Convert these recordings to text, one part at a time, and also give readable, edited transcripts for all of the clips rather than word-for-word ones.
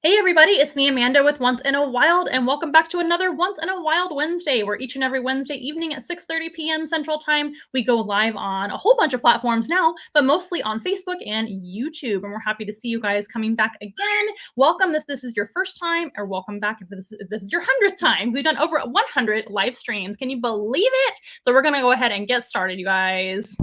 Hey everybody, it's me Amanda with Once in a Wild, and welcome back to another Once in a Wild Wednesday, where each and every Wednesday evening at 6:30 p.m. Central Time, we go live on a whole bunch of platforms now, but mostly on Facebook and YouTube, and we're happy to see you guys coming back again. Welcome if this is your first time, or welcome back if this is your 100th time. We've done over 100 live streams. Can you believe it? So we're going to go ahead and get started, you guys.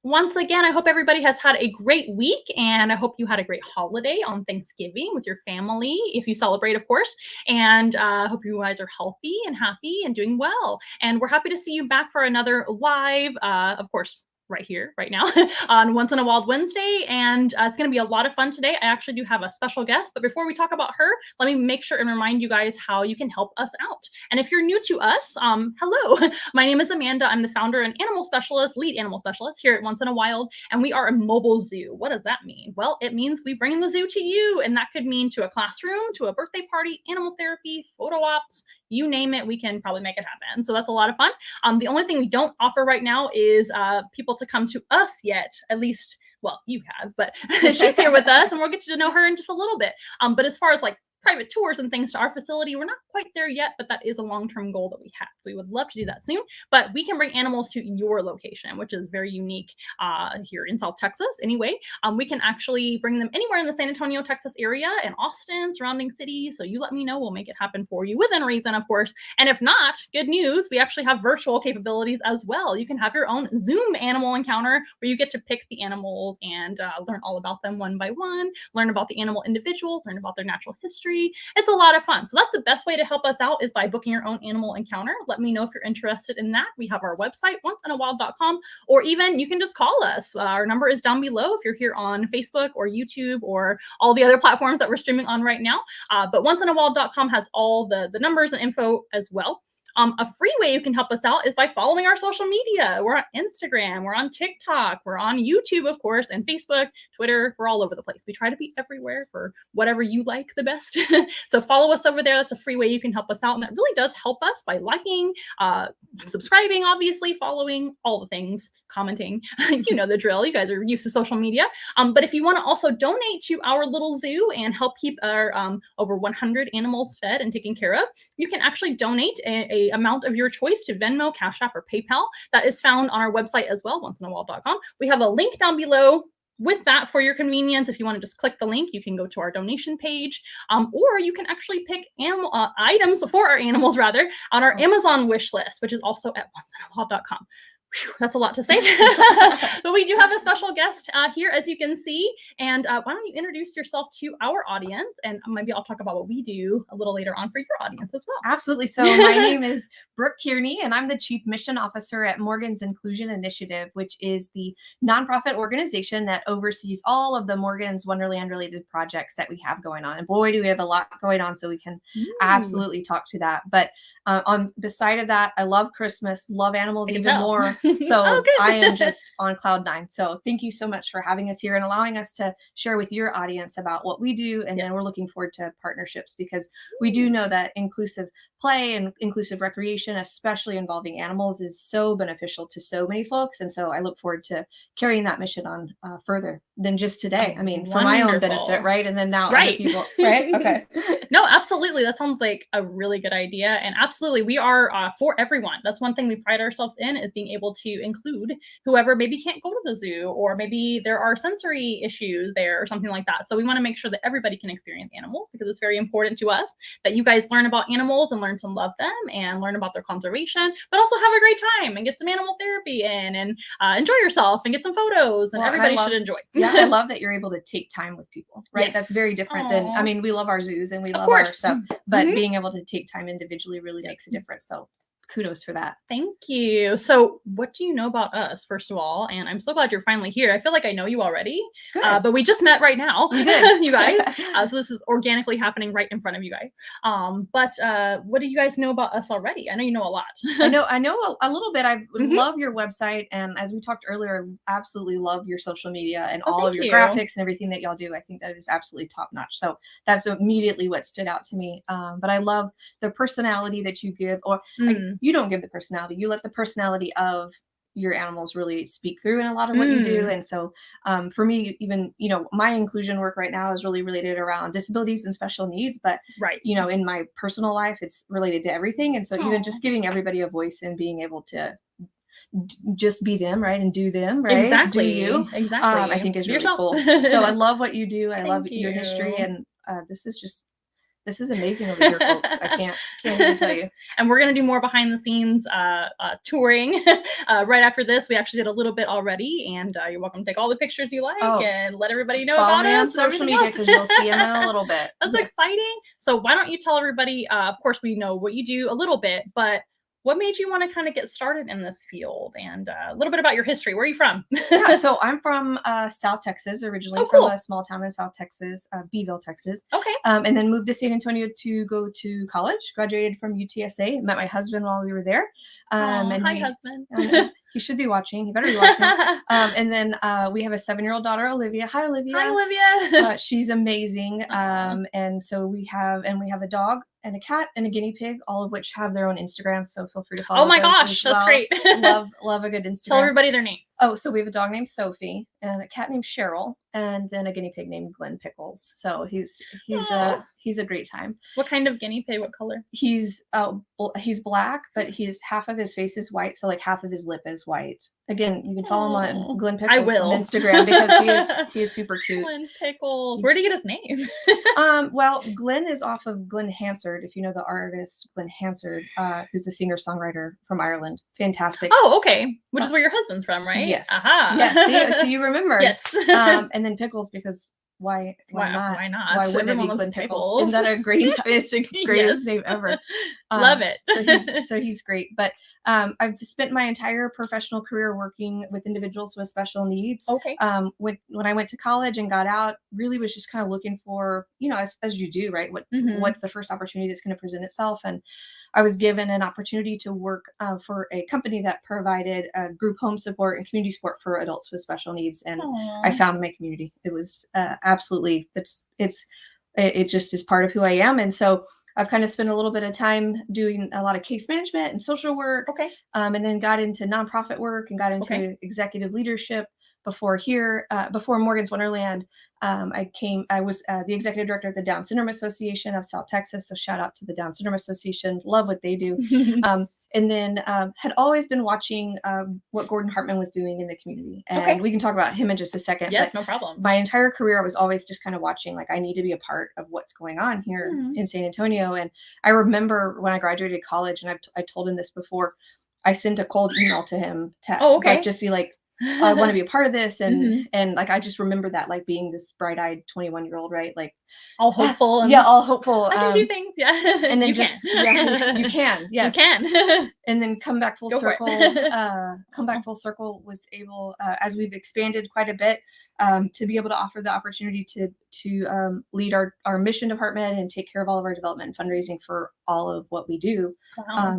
Once again, I hope everybody has had a great week, and I hope you had a great holiday on Thanksgiving with your family, if you celebrate, of course. And I hope you guys are healthy and happy and doing well. And we're happy to see you back for another live, of course, right here, right now, on Once in a Wild Wednesday. And it's going to be a lot of fun today. I actually do have a special guest, but before we talk about her, let me make sure and remind you guys how you can help us out. And if you're new to us, hello, my name is Amanda. I'm the founder and animal specialist, lead animal specialist here at Once in a Wild, and we are a mobile zoo. What does that mean? Well, it means we bring the zoo to you, and that could mean to a classroom, to a birthday party, animal therapy, photo ops, you name it, we can probably make it happen. So that's a lot of fun. The only thing we don't offer right now is people to come to us yet, at least, well, you have, but she's here with us, and we'll get you to know her in just a little bit. But as far as like private tours and things to our facility, we're not quite there yet, but that is a long-term goal that we have. So we would love to do that soon, but we can bring animals to your location, which is very unique here in South Texas. Anyway, we can actually bring them anywhere in the San Antonio, Texas area, and Austin, surrounding cities. So you let me know, we'll make it happen for you within reason, of course. And if not, good news, we actually have virtual capabilities as well. You can have your own Zoom animal encounter where you get to pick the animals and learn all about them one by one, learn about the animal individuals, learn about their natural history. It's a lot of fun. So that's the best way to help us out, is by booking your own animal encounter. Let me know if you're interested in that. We have our website, onceinawild.com, or even you can just call us. Our number is down below if you're here on Facebook or YouTube or all the other platforms that we're streaming on right now. But onceinawild.com has all the numbers and info as well. A free way you can help us out is by following our social media. We're on Instagram, we're on TikTok, we're on YouTube, of course, and Facebook, Twitter. We're all over the place. We try to be everywhere for whatever you like the best. So follow us over there. That's a free way you can help us out. And that really does help us by liking, subscribing, obviously, following, all the things, commenting. You know the drill. You guys are used to social media. But if you want to also donate to our little zoo and help keep our over 100 animals fed and taken care of, you can actually donate a amount of your choice to Venmo, Cash App, or PayPal. That is found on our website as well, onceinawild.com. We have a link down below with that for your convenience. If you want to just click the link, you can go to our donation page, or you can actually pick animal items for our animals, rather, on our Amazon wish list, which is also at onceinawild.com. Whew, that's a lot to say. But we do have a special guest here, as you can see. And why don't you introduce yourself to our audience? And maybe I'll talk about what we do a little later on for your audience as well. Absolutely. So my name is Brooke Kearney, and I'm the Chief Mission Officer at Morgan's Inclusion Initiative, which is the nonprofit organization that oversees all of the Morgan's Wonderland related projects that we have going on. And boy, do we have a lot going on, so we can absolutely talk to that. But on the side of that, I love Christmas, love animals even more. So I am just on cloud nine. So thank you so much for having us here and allowing us to share with your audience about what we do. And then we're looking forward to partnerships, because we do know that inclusive play and inclusive recreation, especially involving animals, is so beneficial to so many folks. And so I look forward to carrying that mission on further than just today. I mean, for my own benefit, right? And then now other people, right? Okay. No, absolutely. That sounds like a really good idea. And absolutely, we are for everyone. That's one thing we pride ourselves in, is being able to include whoever maybe can't go to the zoo, or maybe there are sensory issues there or something like that. So we want to make sure that everybody can experience animals, because it's very important to us that you guys learn about animals and learn to love them and learn about their conservation, but also have a great time and get some animal therapy in and enjoy yourself and get some photos. And everybody should enjoy. Yeah, I love that you're able to take time with people, right? Yes. That's very different than, I mean, we love our zoos and we love our stuff, but being able to take time individually really makes a difference. So kudos for that. Thank you. So what do you know about us, first of all? And I'm so glad you're finally here. I feel like I know you already, but we just met right now, you guys. So this is organically happening right in front of you guys. But what do you guys know about us already? I know you know a lot. I know a little bit. I love your website. And as we talked earlier, absolutely love your social media and all of your graphics and everything that y'all do. I think that is absolutely top notch. So that's immediately what stood out to me. But I love the personality that you give, or you don't give the personality. You let the personality of your animals really speak through in a lot of what you do. And so for me, even, my inclusion work right now is really related around disabilities and special needs, but in my personal life, it's related to everything. And so even just giving everybody a voice and being able to just be them, right? And do them, right? Exactly. Do you? Exactly. I think is really Yourself. cool. So I love what you do. I love your you. history. And this is amazing over here, folks. I can't even tell you. And we're going to do more behind the scenes touring right after this. We actually did a little bit already, and you're welcome to take all the pictures you like and let everybody know about me on us social media because you'll see them in a little bit. That's exciting. So why don't you tell everybody, of course, we know what you do a little bit, but what made you want to kind of get started in this field, and a little bit about your history? Where are you from? So I'm from South Texas, originally cool. from a small town in South Texas, Beeville, Texas. Okay. And then moved to San Antonio to go to college, graduated from UTSA, met my husband while we were there. And hi, husband. He should be watching. He better be watching. And then we have a 7-year-old daughter, Olivia. Hi, Olivia. Hi, Olivia. She's amazing. And so we have a dog and a cat and a guinea pig, all of which have their own Instagram. So feel free to follow. Oh my gosh, that's great. love a good Instagram. Tell everybody their names. Oh, so we have a dog named Sophie and a cat named Cheryl and then a guinea pig named Glenn Pickles. So he's a great time. What kind of guinea pig? What color? He's black, but half of his face is white, so like half of his lip is white. Again, you can follow him on Glenn Pickles on Instagram because he is super cute. Glenn Pickles. Where did he get his name? Well, Glenn is off of Glenn Hansard, if you know the artist Glenn Hansard, who's the singer-songwriter from Ireland. Fantastic. Oh, okay. Which is where your husband's from, right? Yes. Aha. Yes. So you remember. Yes. And then Pickles because why not? Why not? Why wouldn't it be Glenn Pickles? Isn't that a great? It's the greatest name ever. Love it. So he's great. But I've spent my entire professional career working with individuals with special needs. Okay. When I went to college and got out, really was just kind of looking for, as you do, right? What's the first opportunity that's going to present itself? And I was given an opportunity to work for a company that provided group home support and community support for adults with special needs. And I found my community. It was absolutely, it just is part of who I am. And so I've kind of spent a little bit of time doing a lot of case management and social work. Okay. And then got into nonprofit work and got into executive leadership. Before Morgan's Wonderland, I was the executive director of the Down Syndrome Association of South Texas. So shout out to the Down Syndrome Association. Love what they do. And then had always been watching what Gordon Hartman was doing in the community. And we can talk about him in just a second. Yes, no problem. My entire career, I was always just kind of watching, like, I need to be a part of what's going on here in San Antonio. And I remember when I graduated college, and I told him this before, I sent a cold email to him to like, just be like, I want to be a part of this. And like, I just remember that, like, being this bright-eyed 21-year-old, right? Like all hopeful. All hopeful. I can do things. Yeah. And then you you can. Yes. You can. And then come back full circle. Was able, as we've expanded quite a bit, to be able to offer the opportunity to lead our mission department and take care of all of our development and fundraising for all of what we do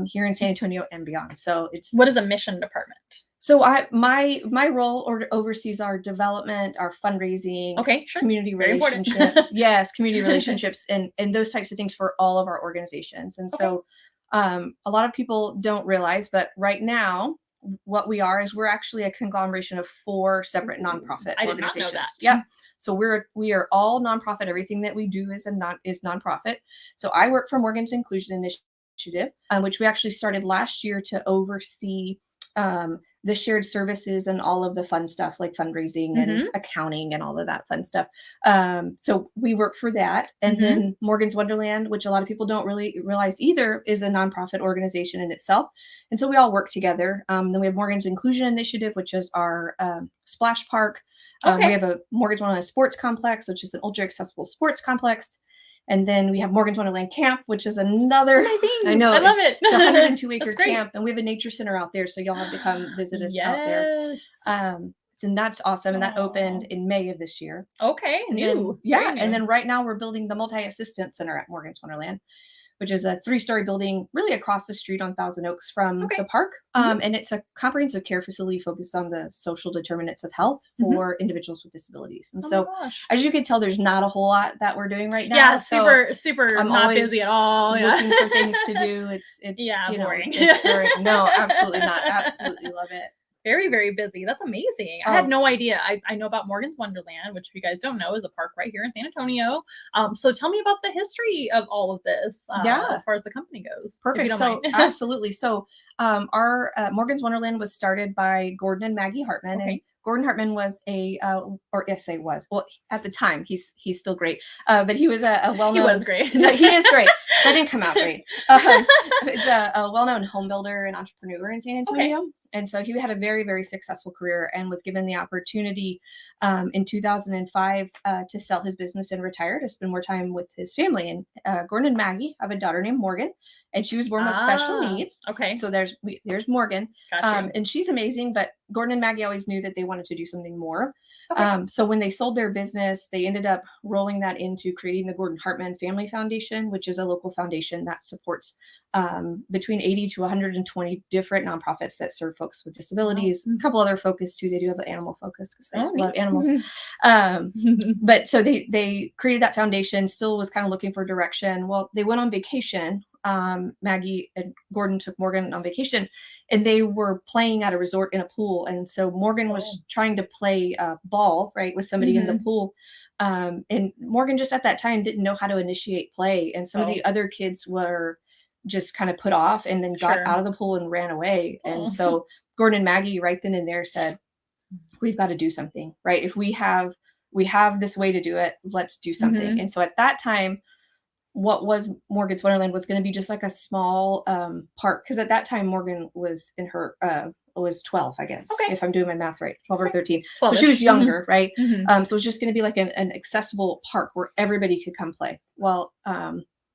here in San Antonio and beyond. So what is a mission department? So my role oversees our development, our fundraising, community relationships. Yes, community relationships and those types of things for all of our organizations. And so a lot of people don't realize, but right now what we are is we're actually a conglomeration of 4 separate nonprofit I did organizations. not know that. Yeah. So we are all nonprofit. Everything that we do is nonprofit. So I work for Morgan's Inclusion Initiative, which we actually started last year to oversee the shared services and all of the fun stuff like fundraising and accounting and all of that fun stuff. So we work for that. And then Morgan's Wonderland, which a lot of people don't really realize either, is a nonprofit organization in itself. And so we all work together. Then we have Morgan's Inclusion Initiative, which is our splash park. We have a Morgan's Wonderland Sports Complex, which is an ultra accessible sports complex. And then we have Morgan's Wonderland Camp, which is another, I know, I love it. It's a 102-acre camp, and we have a nature center out there, so y'all have to come visit us out there. And that's awesome, and that opened in May of this year. Okay, new. And then right now we're building the multi-assistant center at Morgan's Wonderland, which is a 3-story building really across the street on Thousand Oaks from the park. And it's a comprehensive care facility focused on the social determinants of health for individuals with disabilities. And so as you can tell, there's not a whole lot that we're doing right now. Yeah, super I'm not busy at all. Looking for things to do. It's boring. It's boring. No, absolutely not. Absolutely love it. Very, very busy. That's amazing. I had no idea. I know about Morgan's Wonderland, which if you guys don't know is a park right here in San Antonio. So tell me about the history of all of this as far as the company goes. Perfect. So absolutely. So our Morgan's Wonderland was started by Gordon and Maggie Hartman. And Gordon Hartman was well, at the time, he's still great. But he was a well-known. He was great. No, he is great. That didn't come out great. It's a well-known home builder and entrepreneur in San Antonio. And so he had a very, very successful career and was given the opportunity in 2005 to sell his business and retire to spend more time with his family. And Gordon and Maggie have a daughter named Morgan, and she was born with special needs. Okay. So there's Morgan, Gotcha. and she's amazing. But Gordon and Maggie always knew that they wanted to do something more. Okay. So when they sold their business, they ended up rolling that into creating the Gordon Hartman Family Foundation, which is a local foundation that supports between 80 to 120 different nonprofits that serve folks with disabilities. A couple other focus too. They do have an animal focus because they love animals. But so they created that foundation, still was kind of looking for direction. Well, they went on vacation. Maggie and Gordon took Morgan on vacation, and they were playing at a resort in a pool. And so Morgan was trying to play ball, right, with somebody in the pool. And Morgan just at that time didn't know how to initiate play. And some of the other kids were just kind of put off and then got out of the pool and ran away. And so Gordon and Maggie right then and there said, we've got to do something, right? If we have this way to do it, let's do something. And so at that time, what was Morgan's Wonderland was going to be just like a small park. Because at that time, Morgan was in her, was 12, I guess, if I'm doing my math right, 12 or 13. 12-ish. So she was younger, right? So it's just going to be like an accessible park where everybody could come play. Well,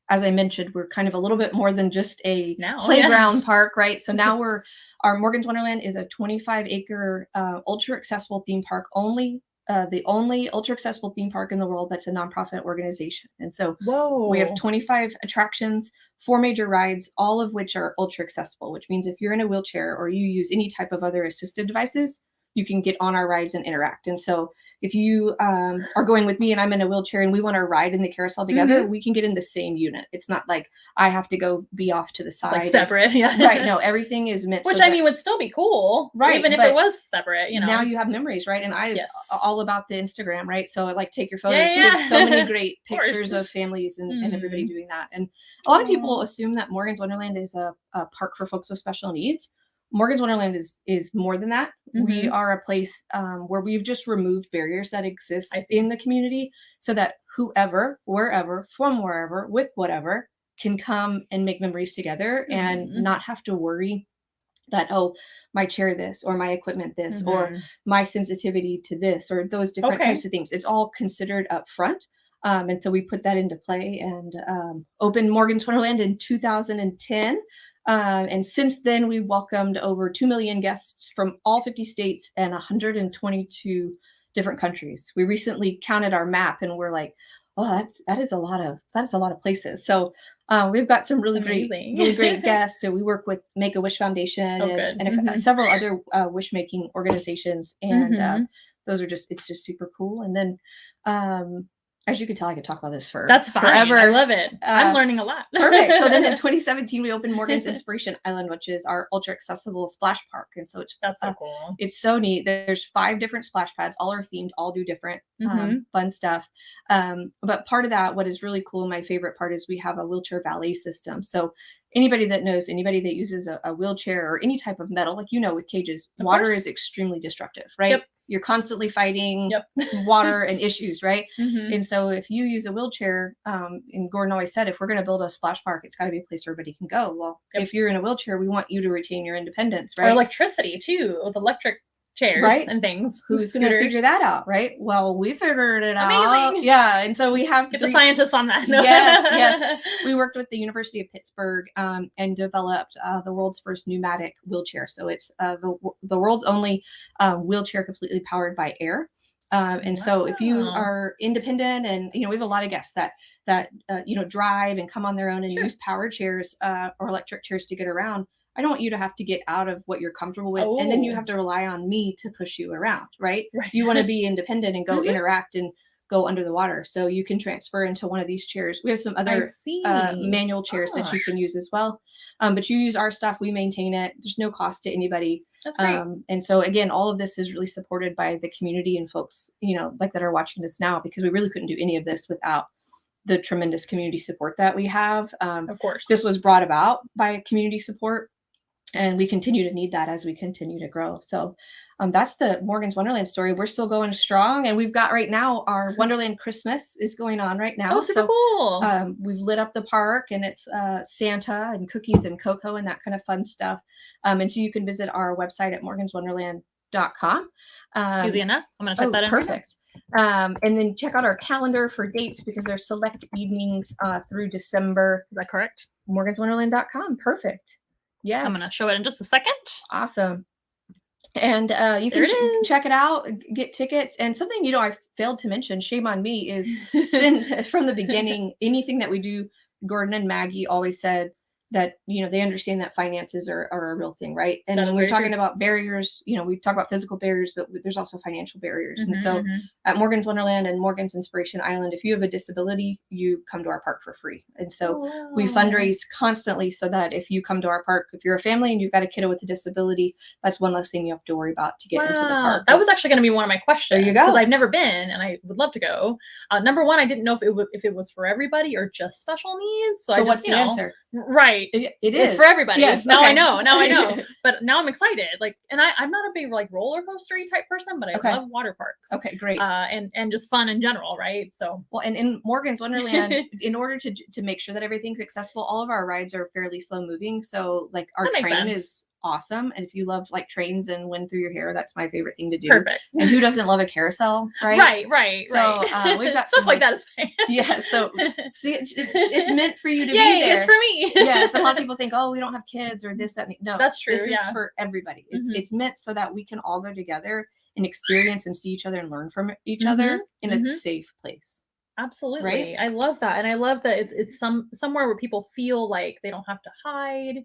as I mentioned, we're kind of a little bit more than just a playground park, right? So now our Morgan's Wonderland is a 25-acre ultra accessible theme park, the only ultra accessible theme park in the world that's a nonprofit organization. And so we have 25 attractions, 4 major rides, all of which are ultra accessible, which means if you're in a wheelchair or you use any type of other assistive devices, you can get on our rides and interact. And so if you are going with me and I'm in a wheelchair and we want to ride in the carousel together, we can get in the same unit. It's not like I have to go be off to the side. Like separate, Right. No, everything is meant. Which I mean would still be cool. Right. Even if it was separate, Now you have memories, right? And I'm all about the Instagram, right? So like take your photos. So there's so many great pictures of families and everybody doing that. And a lot of people assume that Morgan's Wonderland is a park for folks with special needs. Morgan's Wonderland is more than that. We are a place where we've just removed barriers that exist in the community so that whoever, wherever, from wherever, with whatever, can come and make memories together and not have to worry that, oh, my chair this, or my equipment this, or my sensitivity to this, or those different types of things. It's all considered up front. And so we put that into play and opened Morgan's Wonderland in 2010. And since then, we've welcomed over 2 million guests from all 50 states and 122 different countries. We recently counted our map and we're like, oh, that is a lot of places. So we've got some really great guests. So we work with Make-A-Wish Foundation and several other wish making organizations. And those are it's just super cool. And then as you can tell, I could talk about this That's fine. Forever. I love it. I'm learning a lot. Perfect. So then in 2017, we opened Morgan's Inspiration Island, which is our ultra accessible splash park. And so that's so cool. It's so neat. There's 5 different splash pads. All are themed, all do different fun stuff. But part of that, what is really cool, my favorite part is we have a wheelchair valet system. So anybody that uses a wheelchair or any type of metal, like, with cages, water is extremely destructive, right? Yep. You're constantly fighting water and issues, right? And so if you use a wheelchair, and Gordon always said, if we're going to build a splash park, it's got to be a place where everybody can go. Well, if you're in a wheelchair, we want you to retain your independence, right? Or electricity too, with electric chairs and things. Who's going to figure that out, right? Well, we figured it out. Amazing. Yeah, and so we have get the scientists on that. Yes. We worked with the University of Pittsburgh and developed the world's first pneumatic wheelchair. So it's the world's only wheelchair completely powered by air. And so if you Wow. are independent and, we have a lot of guests that drive and come on their own and Sure. use power chairs or electric chairs to get around. I don't want you to have to get out of what you're comfortable with. And then you Oh. have to rely on me to push you around, right? Right. You want to be independent and go Mhm. interact and go under the water. So you can transfer into one of these chairs. We have some I other see. manual chairs that you can use as well. But you use our stuff, we maintain it. There's no cost to anybody. That's great. And so again, all of this is really supported by the community and folks, like that are watching this now, because we really couldn't do any of this without the tremendous community support that we have. Of course. This was brought about by community support, and we continue to need that as we continue to grow. So that's the Morgan's Wonderland story. We're still going strong, and we've got right now our Wonderland Christmas is going on right now. Oh, super cool. We've lit up the park, and it's Santa and cookies and cocoa and that kind of fun stuff. And so you can visit our website at morganswonderland.com. Easy enough. I'm going to type that in. Perfect. And then check out our calendar for dates, because there's select evenings through December. Is that correct? morganswonderland.com. Perfect. Yes. I'm going to show it in just a second. Awesome. And you can check it out, get tickets. And something, I failed to mention, shame on me, is since from the beginning, anything that we do, Gordon and Maggie always said that, they understand that finances are a real thing, right? And when we're talking about barriers, we talk about physical barriers, but there's also financial barriers. And so at Morgan's Wonderland and Morgan's Inspiration Island, if you have a disability, you come to our park for free. And so we fundraise constantly so that if you come to our park, if you're a family and you've got a kiddo with a disability, that's one less thing you have to worry about to get into the park. That was actually going to be one of my questions. There you go. Because I've never been and I would love to go. Number one, I didn't know if it was for everybody or just special needs. So what's the answer? Right. It is. It's for everybody. Yes, Now okay. I know. But now I'm excited. And I'm not a big roller coastery type person, but I love water parks. Okay, great. And just fun in general, right? So and in Morgan's Wonderland, in order to make sure that everything's accessible, all of our rides are fairly slow moving. So our train is awesome. And if you love trains and wind through your hair, that's my favorite thing to do. Perfect. And who doesn't love a carousel, right? Right. So we've got stuff like that is fine. Yeah. So see, it's meant for you to be Yay, there. it's for me. Yes. A lot of people think, oh, we don't have kids or this, that. No, that's true. This is for everybody. It's meant so that we can all go together and experience and see each other and learn from each other in a safe place. Absolutely. Right? I love that. And I love that it's somewhere where people feel like they don't have to hide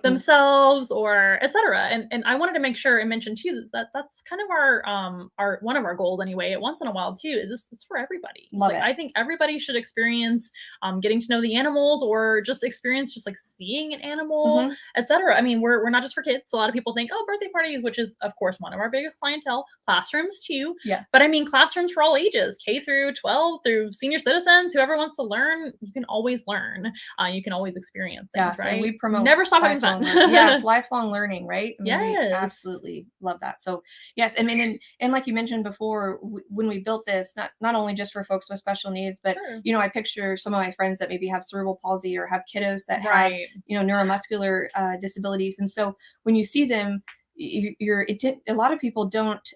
themselves or etc. And I wanted to make sure and mention too that that's kind of our one of our goals anyway, once in a while too, is this is for everybody. Love it. I think everybody should experience getting to know the animals, or just experience just seeing an animal, etc. I mean, we're not just for kids. A lot of people think, oh, birthday parties, which is of course one of our biggest clientele, classrooms too. Yeah. But I mean classrooms for all ages, K through 12 through senior citizens, whoever wants to learn, you can always learn. You can always experience things, right? And we promote never stop having fun. Yes, lifelong learning, right? I mean, yes, we absolutely love that. So yes, I mean, and like you mentioned before, when we built this, not only just for folks with special needs, but I picture some of my friends that maybe have cerebral palsy or have kiddos that have neuromuscular disabilities, and so when you see them, a lot of people don't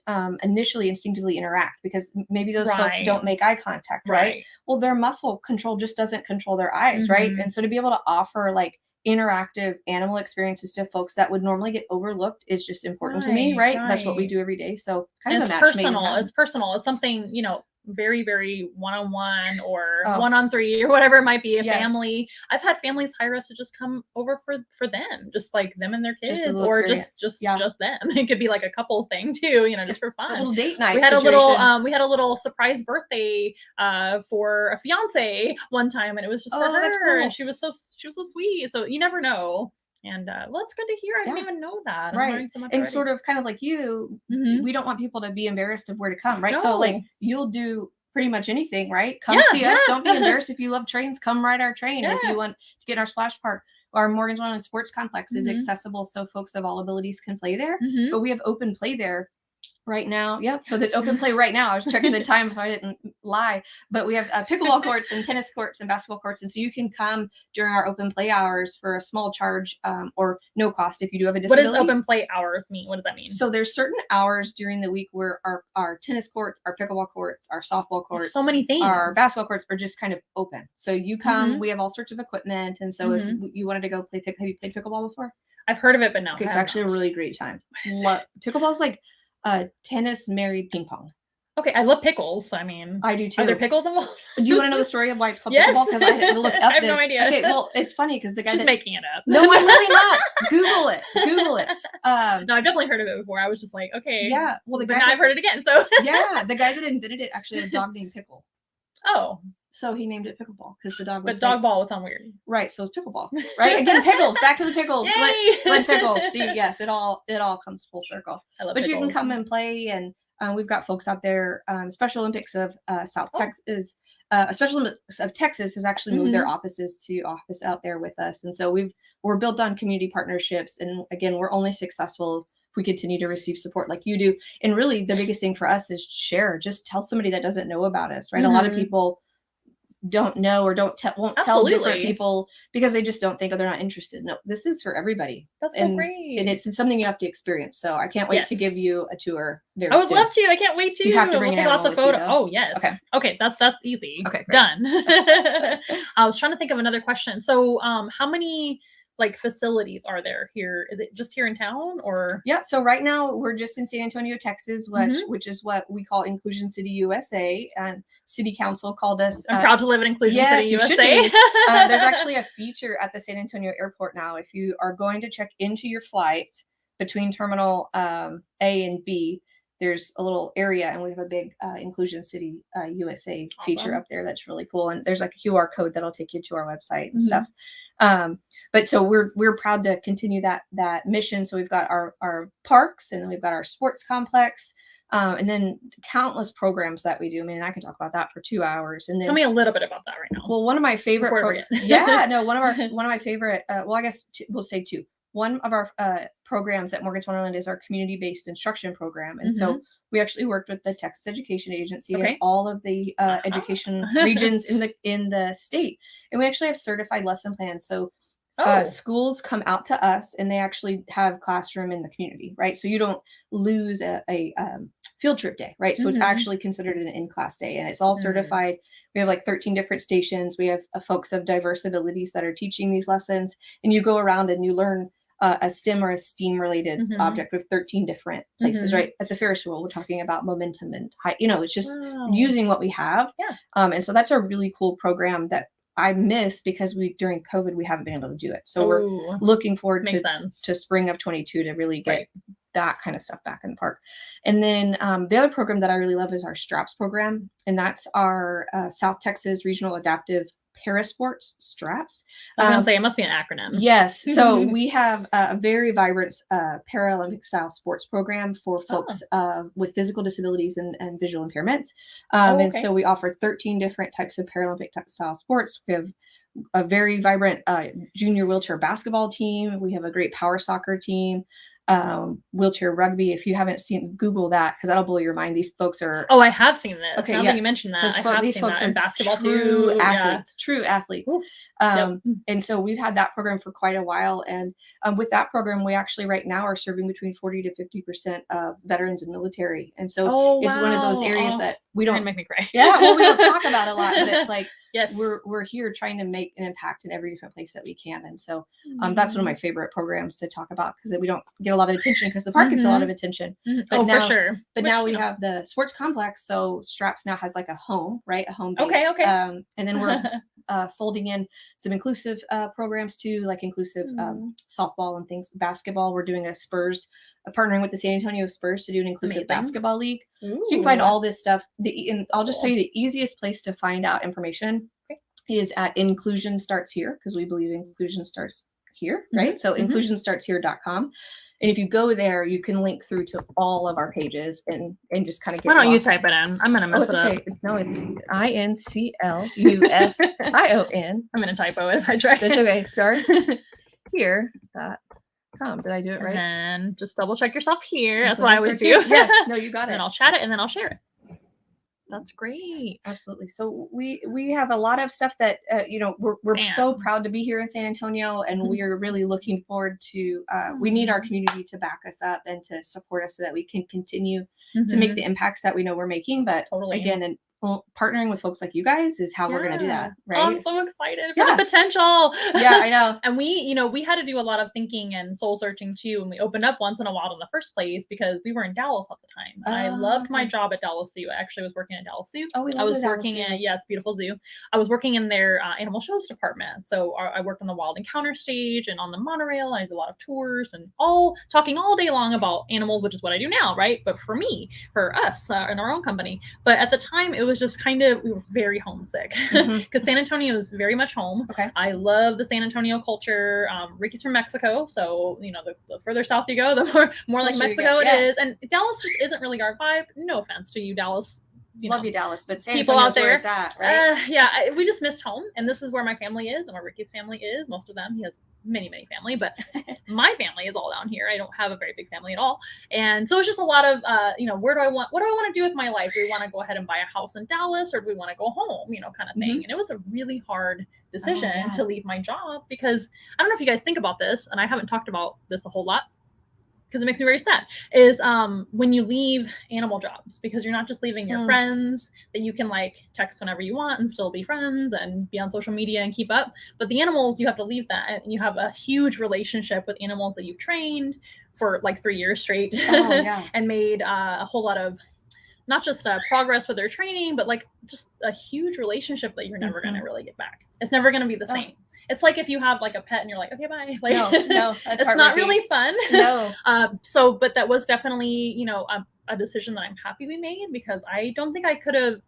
initially instinctively interact because maybe those folks don't make eye contact, right? Well, their muscle control just doesn't control their eyes, right? And so to be able to offer interactive animal experiences to folks that would normally get overlooked is just important to me, right? That's what we do every day. So kind of a match personal. It's personal. It's something, very, very one-on-one or 1-on-3 or whatever it might be, a family. I've had families hire us to just come over for them, just them and their kids, or just them. It could be a couples thing too, just for fun. A little date night. We had a little surprise birthday for a fiance one time, and it was just for her. That's cool. And she was so sweet. So you never know. And well, it's good to hear. I didn't even know that. Right. So and already. Sort of kind of like you, we don't want people to be embarrassed of where to come, right? No. So you'll do pretty much anything, right? Come see us. Don't be embarrassed. If you love trains, come ride our train. If you want to get in our splash park, our Morgan's Wonderland Sports Complex is accessible, so folks of all abilities can play there. But we have open play there right now. So there's open play right now. I was checking the time if I didn't lie, but we have pickleball courts and tennis courts and basketball courts. And so you can come during our open play hours for a small charge or no cost if you do have a disability. What does open play hours mean? What does that mean? So there's certain hours during the week where our tennis courts, our pickleball courts, our softball courts, so many things, our basketball courts are just kind of open. So you come, we have all sorts of equipment. And so if you wanted to go play, have you played pickleball before? I've heard of it, but no. Okay, it's actually a really great time. Pickleball is like tennis married ping pong. Okay, I love pickles. I mean, I do too. are there pickles involved? Do you want to know the story of why it's called Yes. pickleball? Because I had to look up I have this. no idea. Okay, well, it's funny because the guy She's that... making it up. No, I'm really not. Google it. Google it. No, I've definitely heard of it before. I was just like, okay. Yeah. Well, but now I've heard it again. So yeah, the guy that invented it actually had a dog named Pickle. Oh. So he named it pickleball because the dog. But dog ball would sound weird. Right. So it's pickleball. Right. Again, pickles. Back to the pickles. Yay! Glen pickles. See, yes, it all comes full circle. I love But pickles. you can come and play, and we've got folks out there. Special Olympics of South Texas. Special Olympics of Texas has actually moved their offices to office out there with us, and so we're built on community partnerships. And again, we're only successful if we continue to receive support like you do. And really, the biggest thing for us is share. Just tell somebody that doesn't know about us. Right. A lot of people don't know or won't tell different people because they just don't think, oh, they're not interested. No, this is for everybody. That's so great. And it's something you have to experience. So I can't wait to give you a tour very I would soon. love to. I can't wait to. You have to bring we'll take lots of photos. Oh, yes. Okay. That's easy. Okay. Great. Done. I was trying to think of another question. So how many like facilities are there here? Is it just here in town or? Yeah. So right now we're just in San Antonio, Texas, which is what we call Inclusion City USA, and City Council called us. I'm proud to live in Inclusion City USA. There's actually a feature at the San Antonio airport now. If you are going to check into your flight between Terminal A and B, there's a little area, and we have a big Inclusion City USA feature up there that's really cool. And there's like a QR code that'll take you to our website and stuff. But so we're proud to continue that mission. So we've got our parks, and then we've got our sports complex, and then countless programs that we do. I mean, I can talk about that for 2 hours. And then tell me a little bit about that right now. Well, one of my favorite one of my favorite well, I guess we'll say two. One of our programs at Morgan's Wonderland is our community-based instruction program. And so we actually worked with the Texas Education Agency and all of the education regions in the state. And we actually have certified lesson plans. So schools come out to us, and they actually have classroom in the community, right? So you don't lose a field trip day, right? So it's actually considered an in-class day, and it's all certified. We have like 13 different stations. We have folks of diverse abilities that are teaching these lessons, and you go around and you learn a STEM or a STEAM related object with 13 different places, right? At the Ferris wheel, we're talking about momentum and height, it's just using what we have. And so that's a really cool program that I miss because during COVID, we haven't been able to do it. So we're looking forward to spring of 22 to really get that kind of stuff back in the park. And then the other program that I really love is our STRAPS program. And that's our South Texas Regional Adaptive Parasports, STRAPS. I was going to say, it must be an acronym. Yes. So we have a very vibrant Paralympic style sports program for folks with physical disabilities and visual impairments. And so we offer 13 different types of Paralympic style sports. We have a very vibrant junior wheelchair basketball team. We have a great power soccer team. Wheelchair rugby. If you haven't Google that, because that'll blow your mind. These folks are. Oh, I have seen this. Okay, now that you mentioned that, these folks are basketball true athletes. True athletes. And so we've had that program for quite a while. And with that program, we actually right now are serving between 40 to 50% of veterans and military. And so it's one of those areas that we don't make me cry. Yeah, well, we don't talk about a lot, but it's like. Yes, we're here trying to make an impact in every different place that we can, and so that's one of my favorite programs to talk about because we don't get a lot of attention because the park gets a lot of attention. But now, for sure. But now we have the sports complex, so STRAPS now has like a home, right? A home base. Okay. And then we're folding in some inclusive programs too, like inclusive softball and things. Basketball, we're doing partnering with the San Antonio Spurs to do an inclusive basketball league. So you can find all this stuff. And I'll just tell you the easiest place to find out information is at Inclusion Starts Here, because we believe inclusion starts here, right? So inclusionstartshere.com. And if you go there, you can link through to all of our pages and just kind of get. Why don't you type it in? I'm gonna mess it up. No, it's INCLUSION. I'm gonna typo it if I try. That's okay. Start here.com. Did I do it right? And then just double check yourself here. That's what I always do. Yes. No, you got it. And then I'll chat it and then I'll share it. That's great. Absolutely. So we have a lot of stuff that we're so proud to be here in San Antonio, and we're really looking forward to. We need our community to back us up and to support us so that we can continue to make the impacts that we know we're making. But again, and partnering with folks like you guys is how we're going to do that. Right. Oh, I'm so excited for the potential. Yeah, I know. And we had to do a lot of thinking and soul searching too. And we opened up Once in a Wild in the first place because we were in Dallas at the time. And I loved my job at Dallas Zoo. I actually was working at Dallas Zoo. Oh, I was working in, it's a beautiful zoo. I was working in their animal shows department. So I worked on the wild encounter stage and on the monorail. I did a lot of tours and talking all day long about animals, which is what I do now, right? But for us in our own company. But at the time, it was just we were very homesick because San Antonio is very much home. Okay. I love the San Antonio culture. Ricky's from Mexico. So, the further south you go, the more like Mexico it is. And Dallas just isn't really our vibe. No offense to you, Dallas. Love you, Dallas, but San people out there, where it's at, right? We just missed home, and this is where my family is, and where Ricky's family is. Most of them, he has many family, but my family is all down here. I don't have a very big family at all, and so it's just a lot of, what do I want to do with my life? Do we want to go ahead and buy a house in Dallas, or do we want to go home? Kind of thing. And it was a really hard decision to leave my job because I don't know if you guys think about this, and I haven't talked about this a whole lot, because it makes me very sad, is when you leave animal jobs, because you're not just leaving your friends that you can text whenever you want and still be friends and be on social media and keep up. But the animals, you have to leave that. And you have a huge relationship with animals that you've trained for 3 years straight and made a whole lot of not just progress with their training, but just a huge relationship that you're never going to really get back. It's never going to be the same. It's like if you have a pet and you're like, okay, bye. No, that's it's not really fun. No. But that was definitely, a decision that I'm happy we made, because I don't think I could have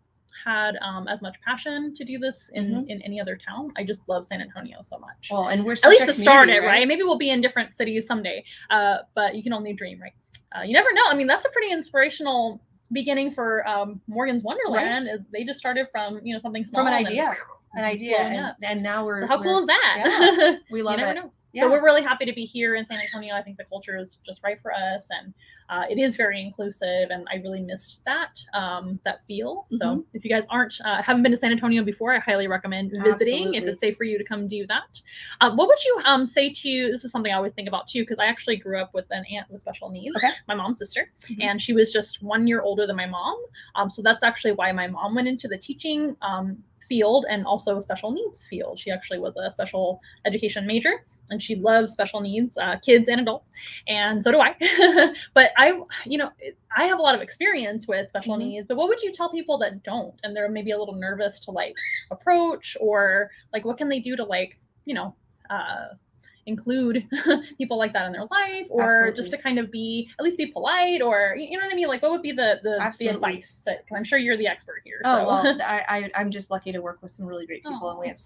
had as much passion to do this in any other town. I just love San Antonio so much. Well, and we're at least to start it, right? Maybe we'll be in different cities someday, but you can only dream, right? You never know. I mean, that's a pretty inspirational beginning for Morgan's Wonderland. Right. They just started from something small, from an idea. And now we're. So how cool is that? Yeah, we love it. Yeah. So we're really happy to be here in San Antonio. I think the culture is just right for us, and it is very inclusive, and I really missed that feel. So if you guys haven't been to San Antonio before, I highly recommend visiting. If it's safe for you to come do that. What would you say to, this is something I always think about too, because I actually grew up with an aunt with special needs, my mom's sister, and she was just 1 year older than my mom. So that's actually why my mom went into the teaching field and also special needs field. She actually was a special education major, and she loves special needs, kids and adults, and so do I. But I have a lot of experience with special needs, but what would you tell people that don't, and they're maybe a little nervous to approach, or what can they do to include people like that in their life, or just to kind of at least be polite, or you know what I mean? What would be the advice that, cause I'm sure you're the expert here. Well, I'm just lucky to work with some really great people, and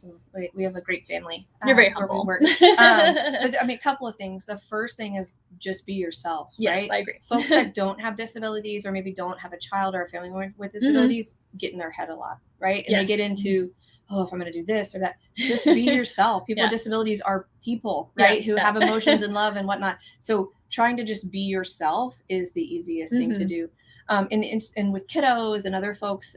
we have a great family. You're very humble. But a couple of things. The first thing is just be yourself. Yes, right? I agree. Folks that don't have disabilities, or maybe don't have a child or a family with disabilities, get in their head a lot, right? And they get into, if I'm going to do this or that. Just be yourself. People with disabilities are people, right? Who have emotions and love and whatnot. So trying to just be yourself is the easiest thing to do. And with kiddos and other folks,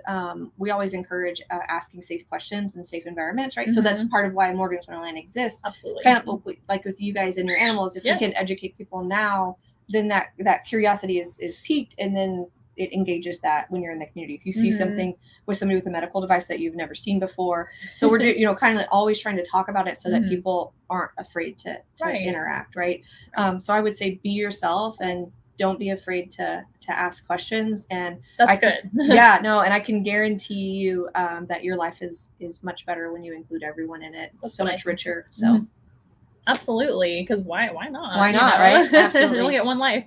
we always encourage asking safe questions and safe environments, right? So that's part of why Morgan's Wonderland exists. Absolutely. Kind of like with you guys and your animals, if we can educate people now, then that curiosity is piqued, and then it engages that when you're in the community. If you see something with somebody with a medical device that you've never seen before. So we're kind of always trying to talk about it so that people aren't afraid to interact. Right. So I would say be yourself, and don't be afraid to ask questions. And that's good. And I can guarantee you that your life is much better when you include everyone in it. It's so much richer. So absolutely, because why not? Why not, right? Absolutely. You only get one life.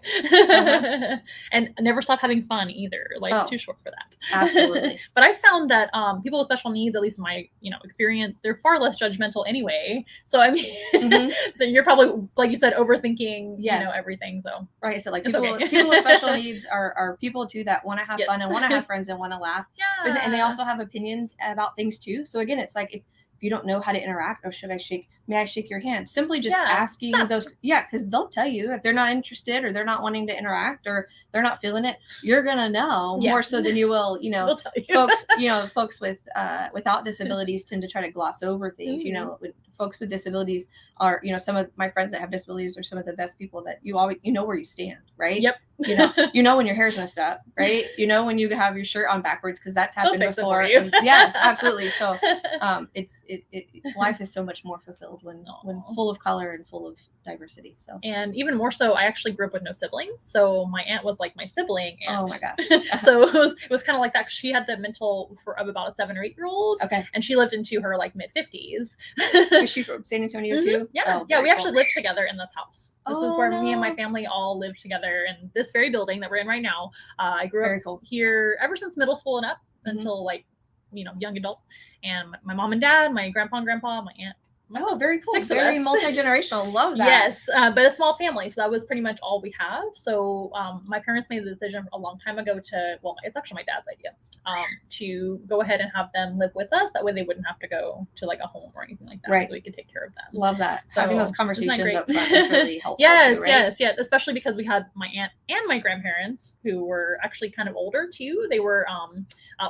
And never stop having fun either. Life's too short for that. Absolutely. But I found that people with special needs, at least in my experience, they're far less judgmental anyway. So I mean, then you're probably, like you said, overthinking everything. So so people with special needs are people too that want to have fun and want to have friends and want to laugh. And they also have opinions about things too. So again, it's like if you don't know how to interact, or should I shake may I shake your hand? Simply just Yeah, asking just ask. those. Yeah, because they'll tell you if they're not interested or they're not wanting to interact or they're not feeling it. You're gonna know Yeah. more so than you will, you know, We'll tell you. folks with without disabilities tend to try to gloss over things. You know, folks with disabilities are, you know, some of my friends that have disabilities are some of the best people that you always, you know, where you stand, right? Yep. You know when your hair's messed up, right? You know when you have your shirt on backwards because that's happened They'll fix it before. for you. And yes, absolutely. So life is so much more fulfilled when full of color and full of diversity. So, and even more so, I actually grew up with no siblings, so my aunt was like my sibling. And oh my gosh. So it was kind of like that. She had the mental of about a 7 or 8 year old. Okay. And she lived into her like mid 50s. Is she from San Antonio too? Yeah. Oh, yeah. We cool. actually lived together in this house. This is where me and my family all lived together in this very building that we're in right now. I grew up here ever since middle school and up until like, you know, young adult. And my mom and dad, my grandpa and grandpa, my aunt. Oh, very cool. 6 of very us. multi-generational. Love that. Yes, but a small family. So that was pretty much all we have. So my parents made the decision a long time ago to, well, it's actually my dad's idea, to go ahead and have them live with us. That way they wouldn't have to go to like a home or anything like that. Right. So we could take care of them. Love that. So having those conversations up front is really helpful. Yes, too, right? yes. Especially because we had my aunt and my grandparents who were actually kind of older too. They were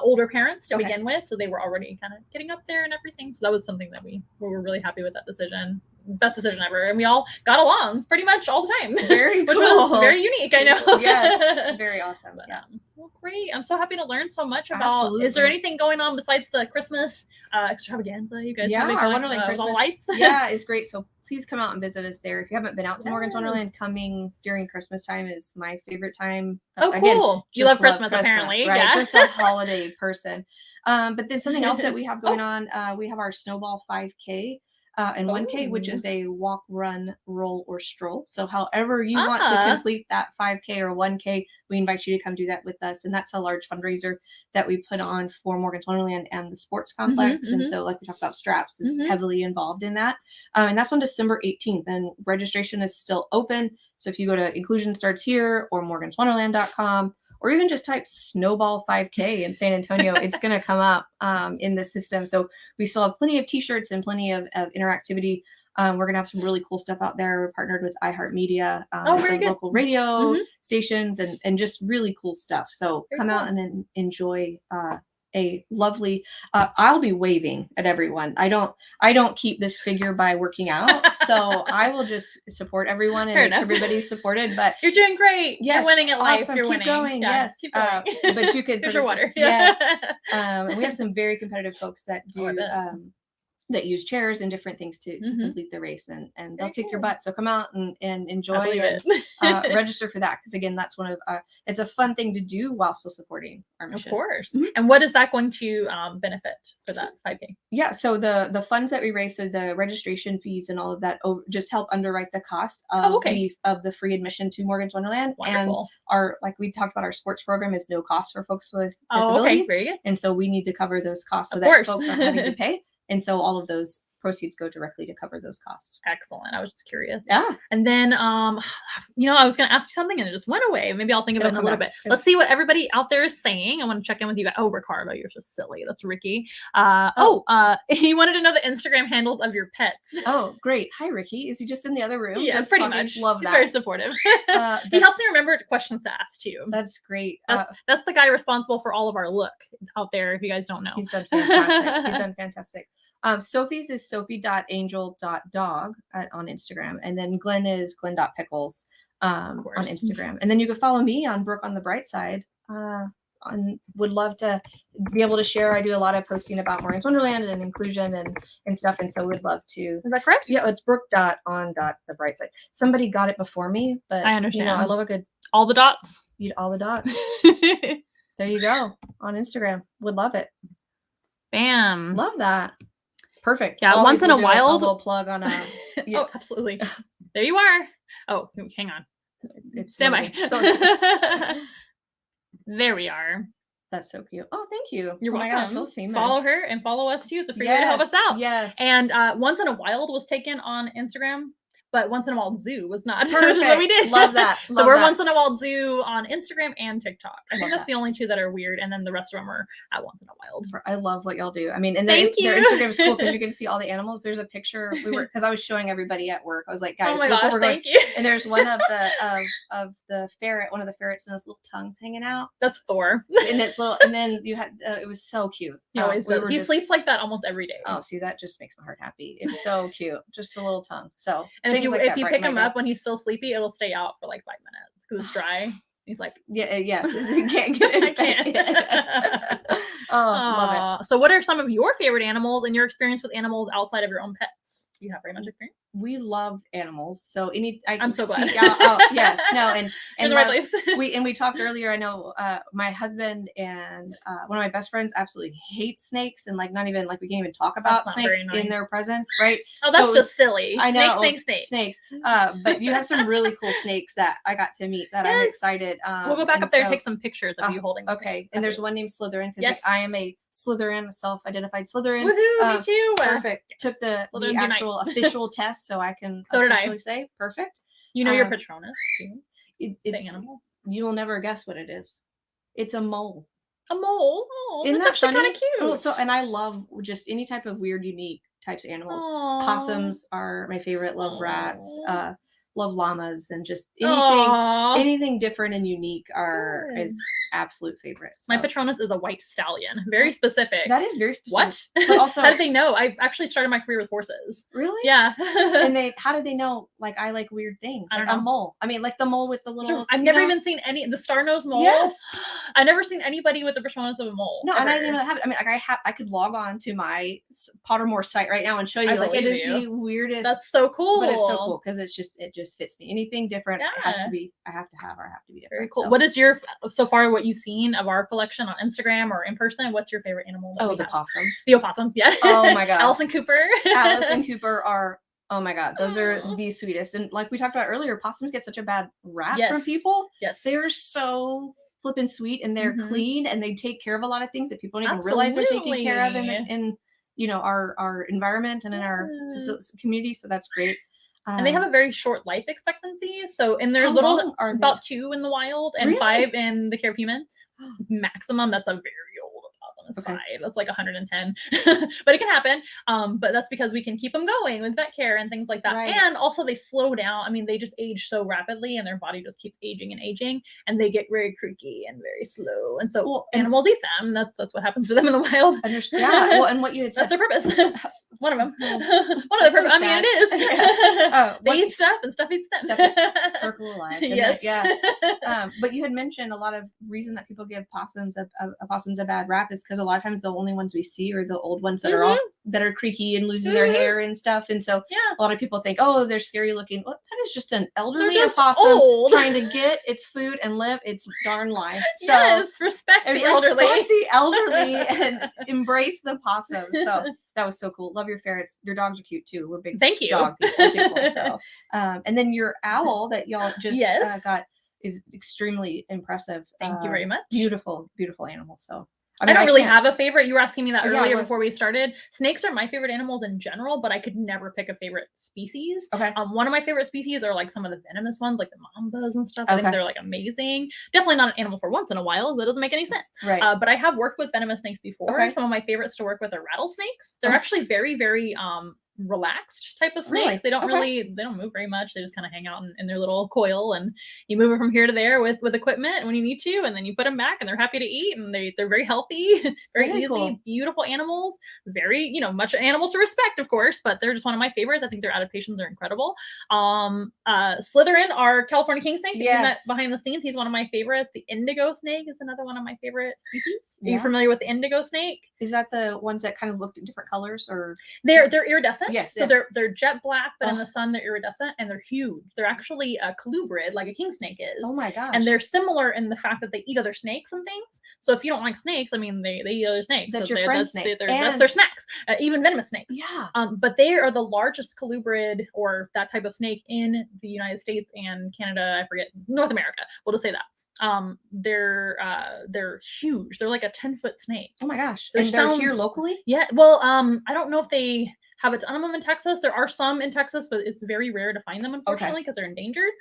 older parents to begin with. So they were already kind of getting up there and everything. So that was something that we were really happy with that decision. Best decision ever, and we all got along pretty much all the time. Very which cool. was very unique, I know. Yes, very awesome. But, yeah. Well, great. I'm so happy to learn so much about. Absolutely. Is there anything going on besides the Christmas extravaganza? You guys have our Wonderland Christmas all lights. Yeah, is great. So please come out and visit us there. If you haven't been out to Morgan's Wonderland, coming during Christmas time is my favorite time. Oh, again, cool. You love Christmas, apparently. Right? Yeah. Just a holiday person. But then something else that we have going on, we have our Snowball 5K. And 1K, which is a walk, run, roll, or stroll. So however you want to complete that 5K or 1K, we invite you to come do that with us. And that's a large fundraiser that we put on for Morgan's Wonderland and the sports complex. And so like we talked about, Straps is heavily involved in that. And that's on December 18th. And registration is still open. So if you go to Inclusion Starts Here or morganswonderland.com, or even just type Snowball 5K in San Antonio, it's going to come up in the system. So we still have plenty of t-shirts and plenty of interactivity. We're going to have some really cool stuff out there. We're partnered with iHeartMedia, some local radio stations, and just really cool stuff. So come out and enjoy a lovely, I'll be waving at everyone. I don't keep this figure by working out. So I will just support everyone and make sure everybody's supported, but you're doing great. Yes, you're winning at life. Awesome. You're keep winning. Going. Yeah, yes. Keep going. But you could, here's your water. Yes. And we have some very competitive folks that do, that use chairs and different things to complete the race, and they'll kick your butt. So come out and enjoy and register for that. Because again, that's one of, it's a fun thing to do while still supporting our mission. Of course. And what is that going to benefit for that 5K? Yeah. So the funds that we raise, so the registration fees and all of that just help underwrite the cost of the free admission to Morgan's Wonderland. Wonderful. And like we talked about, our sports program is no cost for folks with disabilities. Very good. And so we need to cover those costs so that folks aren't having to pay. And so all of those proceeds go directly to cover those costs. Excellent. I was just curious. Yeah. And then, I was going to ask you something and it just went away. Maybe I'll think of it in a little bit. Let's see what everybody out there is saying. I want to check in with you guys. Oh, Ricardo, you're just silly. That's Ricky. He wanted to know the Instagram handles of your pets. Oh, great. Hi, Ricky. Is he just in the other room? Yeah, just pretty much. Love that. He's very supportive. He helps me remember questions to ask too. That's great. That's the guy responsible for all of our look out there. If you guys don't know, he's done fantastic. Sophie's is sophie.angel.dog on Instagram. And then Glenn is glenn.pickles on Instagram. And then you can follow me on Brooke on the Bright Side. Would love to be able to share. I do a lot of posting about Morgan's Wonderland and inclusion and stuff. And so we'd love to. Is that correct? Yeah, it's Brooke.on.the Bright Side. Somebody got it before me, but I understand. I love a good. All the dots. Eat all the dots. There you go. On Instagram. Would love it. Bam. Love that. Perfect. Yeah, once in a while. A little plug on a. Yeah. Oh, absolutely. There you are. Oh, hang on. Stand by. There we are. That's so cute. Oh, thank you. You're welcome. God, I feel famous. Follow her and follow us too. It's a free way to help us out. Yes. And Once in a Wild was taken on Instagram. but Once in a Wild Zoo was not. Which Perfect. is what we did. Love that. So Love we're that. Once in a Wild Zoo on Instagram and TikTok. I think love that's that. the only two that are weird, and then the rest of them are at Once in a Wild. I love what y'all do. I mean, and Thank their you. Instagram is cool because you get to see all the animals. There's a picture because I was showing everybody at work. I was like, guys, Oh my look gosh, where we're going. thank you. And there's one of the ferret, one of the ferrets, and his little tongues hanging out. That's Thor. And it's little, and then you had it was so cute. He always does. He sleeps like that almost every day. Oh, see, that just makes my heart happy. It's so cute, just a little tongue. So, and if you pick him up when he's still sleepy, it'll stay out for like 5 minutes because it's dry. He's like, yes, you can't get it. I can't. Love it. So, what are some of your favorite animals and your experience with animals outside of your own pets? Do you have very much experience? We love animals, so I'm so glad. Yes, no, and in the right place. we talked earlier. I know my husband and one of my best friends absolutely hate snakes, and like not even like we can't even talk about snakes in their presence, right? Oh, that's just silly. I know, snakes. But you have some really cool snakes that I got to meet that I'm excited. We'll go back up there and take some pictures of you holding. Okay, and there's one named Slytherin because I am a Slytherin, a self-identified Slytherin. Woohoo, me too. Perfect. Yes. Took the actual official test, so I can officially say perfect. You know your Patronus too. It's the animal. You will never guess what it is. It's a mole. A mole. Oh, Isn't that's that kind of cute. Oh, so, and I love just any type of weird, unique types of animals. Aww. Possums are my favorite. Love rats. Love llamas, and just anything different and unique is absolute favorites. So. My Patronus is a white stallion. Very specific. That is very specific. What? But also, how did they know? I actually started my career with horses. Really? Yeah. And how did they know? Like I like weird things. I like don't know. A mole. I mean, like the mole with the little. I've never even seen the star-nosed mole. Yes. I've never seen anybody with the Patronus of a mole. No, ever. and I didn't even have it. I mean, like I could log on to my Pottermore site right now and show you. Like it is the weirdest. That's so cool. But it's so cool because it just fits me. Anything different, it has to be. I have to have to be different. Very cool. So. What is so far what you've seen of our collection on Instagram or in person? What's your favorite animal? The possums. The opossums. Yeah. Oh my god. Alice and Cooper. Alice and Cooper are. Oh my god, those are the sweetest. And like we talked about earlier, possums get such a bad rap from people. Yes. They are so flippin' sweet, and they're clean, and they take care of a lot of things that people don't even realize they're taking care of in our environment and in our community. So that's great. And they have a very short life expectancy. So in their little, about 2 in the wild and 5 in the care of humans. Maximum, that's a very old opossum. It's 5. That's like 110. But it can happen. But that's because we can keep them going with vet care and things like that. Right. And also they slow down. I mean, they just age so rapidly and their body just keeps aging and aging, and they get very creaky and very slow. And so animals eat them. That's what happens to them in the wild. Yeah. Well, and what you had said. That's their purpose. One of them. One of their purpose. I mean, it is. They eat stuff and stuff eats them. Circle of life. Yes. But you had mentioned a lot of reason that people give possums a bad rap is because a lot of times the only ones we see are the old ones that are creaky and losing their hair and stuff. And so a lot of people think, oh, they're scary looking. Well, that is just an elderly opossum trying to get its food and live its darn life. So respect the elderly and embrace the possum. So that was so cool. Love your ferrets. Your dogs are cute too. We're big dog people too. So, and then your owl that y'all just got is extremely impressive. Thank you very much. Beautiful, beautiful animal. So. I don't really have a favorite. You were asking me that earlier before we started. Snakes are my favorite animals in general, but I could never pick a favorite species. Okay. One of my favorite species are like some of the venomous ones, like the mambas and stuff. I think they're like amazing. Definitely not an animal for once in a while. That doesn't make any sense. Right. But I have worked with venomous snakes before. Okay. Some of my favorites to work with are rattlesnakes. They're actually very, very relaxed type of snakes. Really? They don't move very much. They just kind of hang out in their little coil, and you move them from here to there with equipment when you need to, and then you put them back and they're happy to eat, and they're very healthy, very easy, cool. Beautiful animals, very, much animals to respect, of course, but they're just one of my favorites. I think their adaptations are incredible. Slytherin, our California king snake, behind the scenes, he's one of my favorites. The Indigo Snake is another one of my favorite species. Are you familiar with the Indigo Snake? Is that the ones that kind of looked at different colors, or they're iridescent? Yes. So they're jet black, but in the sun they're iridescent, and they're huge. They're actually a colubrid, like a king snake is. Oh my gosh. And they're similar in the fact that they eat other snakes and things. So if you don't like snakes, I mean, they eat other snakes. That's so your friend's snake. That's their snacks. Even venomous snakes. Yeah. But they are the largest colubrid or that type of snake in the United States and Canada. I forget, North America. We'll just say that. They're huge. They're like a 10-foot snake. Oh my gosh. They're here locally? Yeah. Well, I don't know if have a ton of them in Texas. There are some in Texas, but it's very rare to find them, unfortunately, because they're endangered.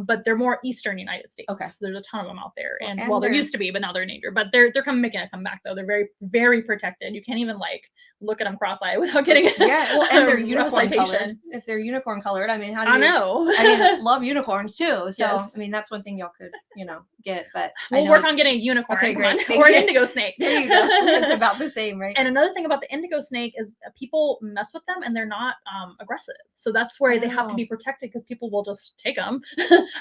But they're more eastern United States. Okay. There's a ton of them out there. Well, And there used to be, but now they're endangered. But they're making a comeback, though. They're very, very protected. You can't even like look at them cross-eyed without getting well, and they're a unicorn citation. colored. If they're unicorn colored, I mean, how do you? I know. I mean, love unicorns too. So Yes. I mean, that's one thing y'all could, get. But we'll work on getting a unicorn. Okay, great. Or an indigo snake. There you go. It's about the same, right? And another thing about the indigo snake is people mess with them and they're not aggressive. So that's where they have to be protected, because people will just take them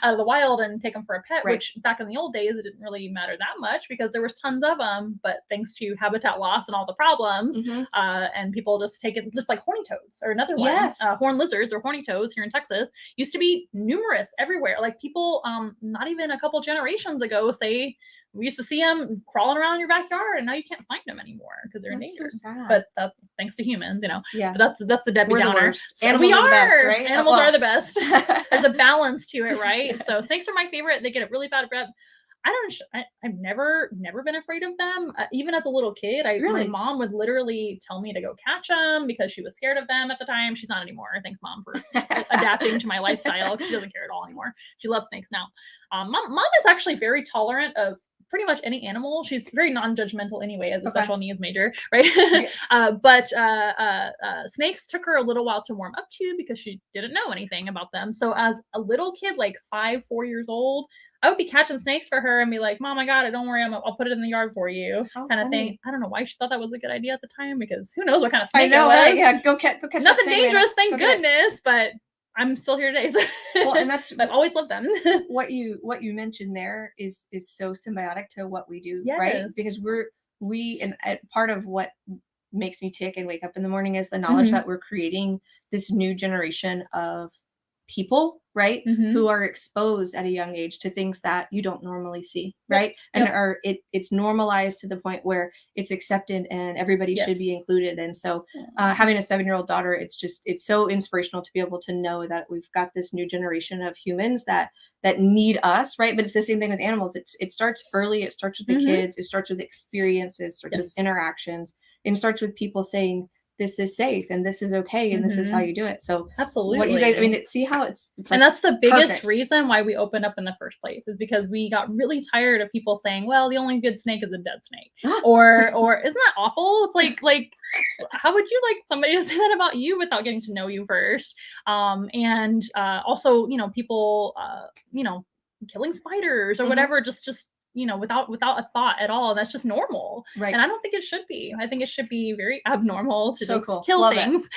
out of the wild and take them for a pet, which back in the old days, it didn't really matter that much because there was tons of them. But thanks to habitat loss and all the problems, and people just take it, just like horny toads or another one, horned lizards or horny toads here in Texas used to be numerous everywhere. Like people, not even a couple generations ago, say we used to see them crawling around in your backyard, and now you can't find them anymore because they're endangered. So sad. But that's thanks to humans, Yeah. But that's the Debbie Downer. So animals are the best, right? Animals are the best. There's a balance to it, right? So snakes are my favorite. They get a really bad rep. I've never been afraid of them. Even as a little kid, my mom would literally tell me to go catch them because she was scared of them at the time. She's not anymore. Thanks, Mom, for adapting to my lifestyle. She doesn't care at all anymore. She loves snakes now. Mom is actually very tolerant of pretty much any animal. She's very non-judgmental anyway as a special needs major, right? But snakes took her a little while to warm up to because she didn't know anything about them. So as a little kid, like 4 years old, I would be catching snakes for her and be like, Mom, I got it. Don't worry. I'll put it in the yard for you. Kind of thing. I don't know why she thought that was a good idea at the time, because who knows what kind of snake it was. Right? Yeah, go catch nothing dangerous, thank goodness. But I'm still here today. So well, and that's I've always loved them. what you mentioned there is so symbiotic to what we do, yes. right? Because and part of what makes me tick and wake up in the morning is the knowledge that we're creating this new generation of people, right, who are exposed at a young age to things that you don't normally see, right? And it's normalized to the point where it's accepted and everybody should be included. And so having a 7-year-old daughter, it's so inspirational to be able to know that we've got this new generation of humans that need us, right? But it's the same thing with animals. It starts early. It starts with the kids. It starts with experiences, starts with interactions, and starts with people saying, this is safe and this is okay and this is how you do it. So absolutely, what you guys, see how it's like, and that's the biggest reason why we opened up in the first place, is because we got really tired of people saying, well, the only good snake is a dead snake, or isn't that awful? It's like how would you like somebody to say that about you without getting to know you first? And also, people killing spiders or whatever, just without a thought at all. That's just normal. Right. And I don't think it should be. I think it should be very abnormal to just kill things.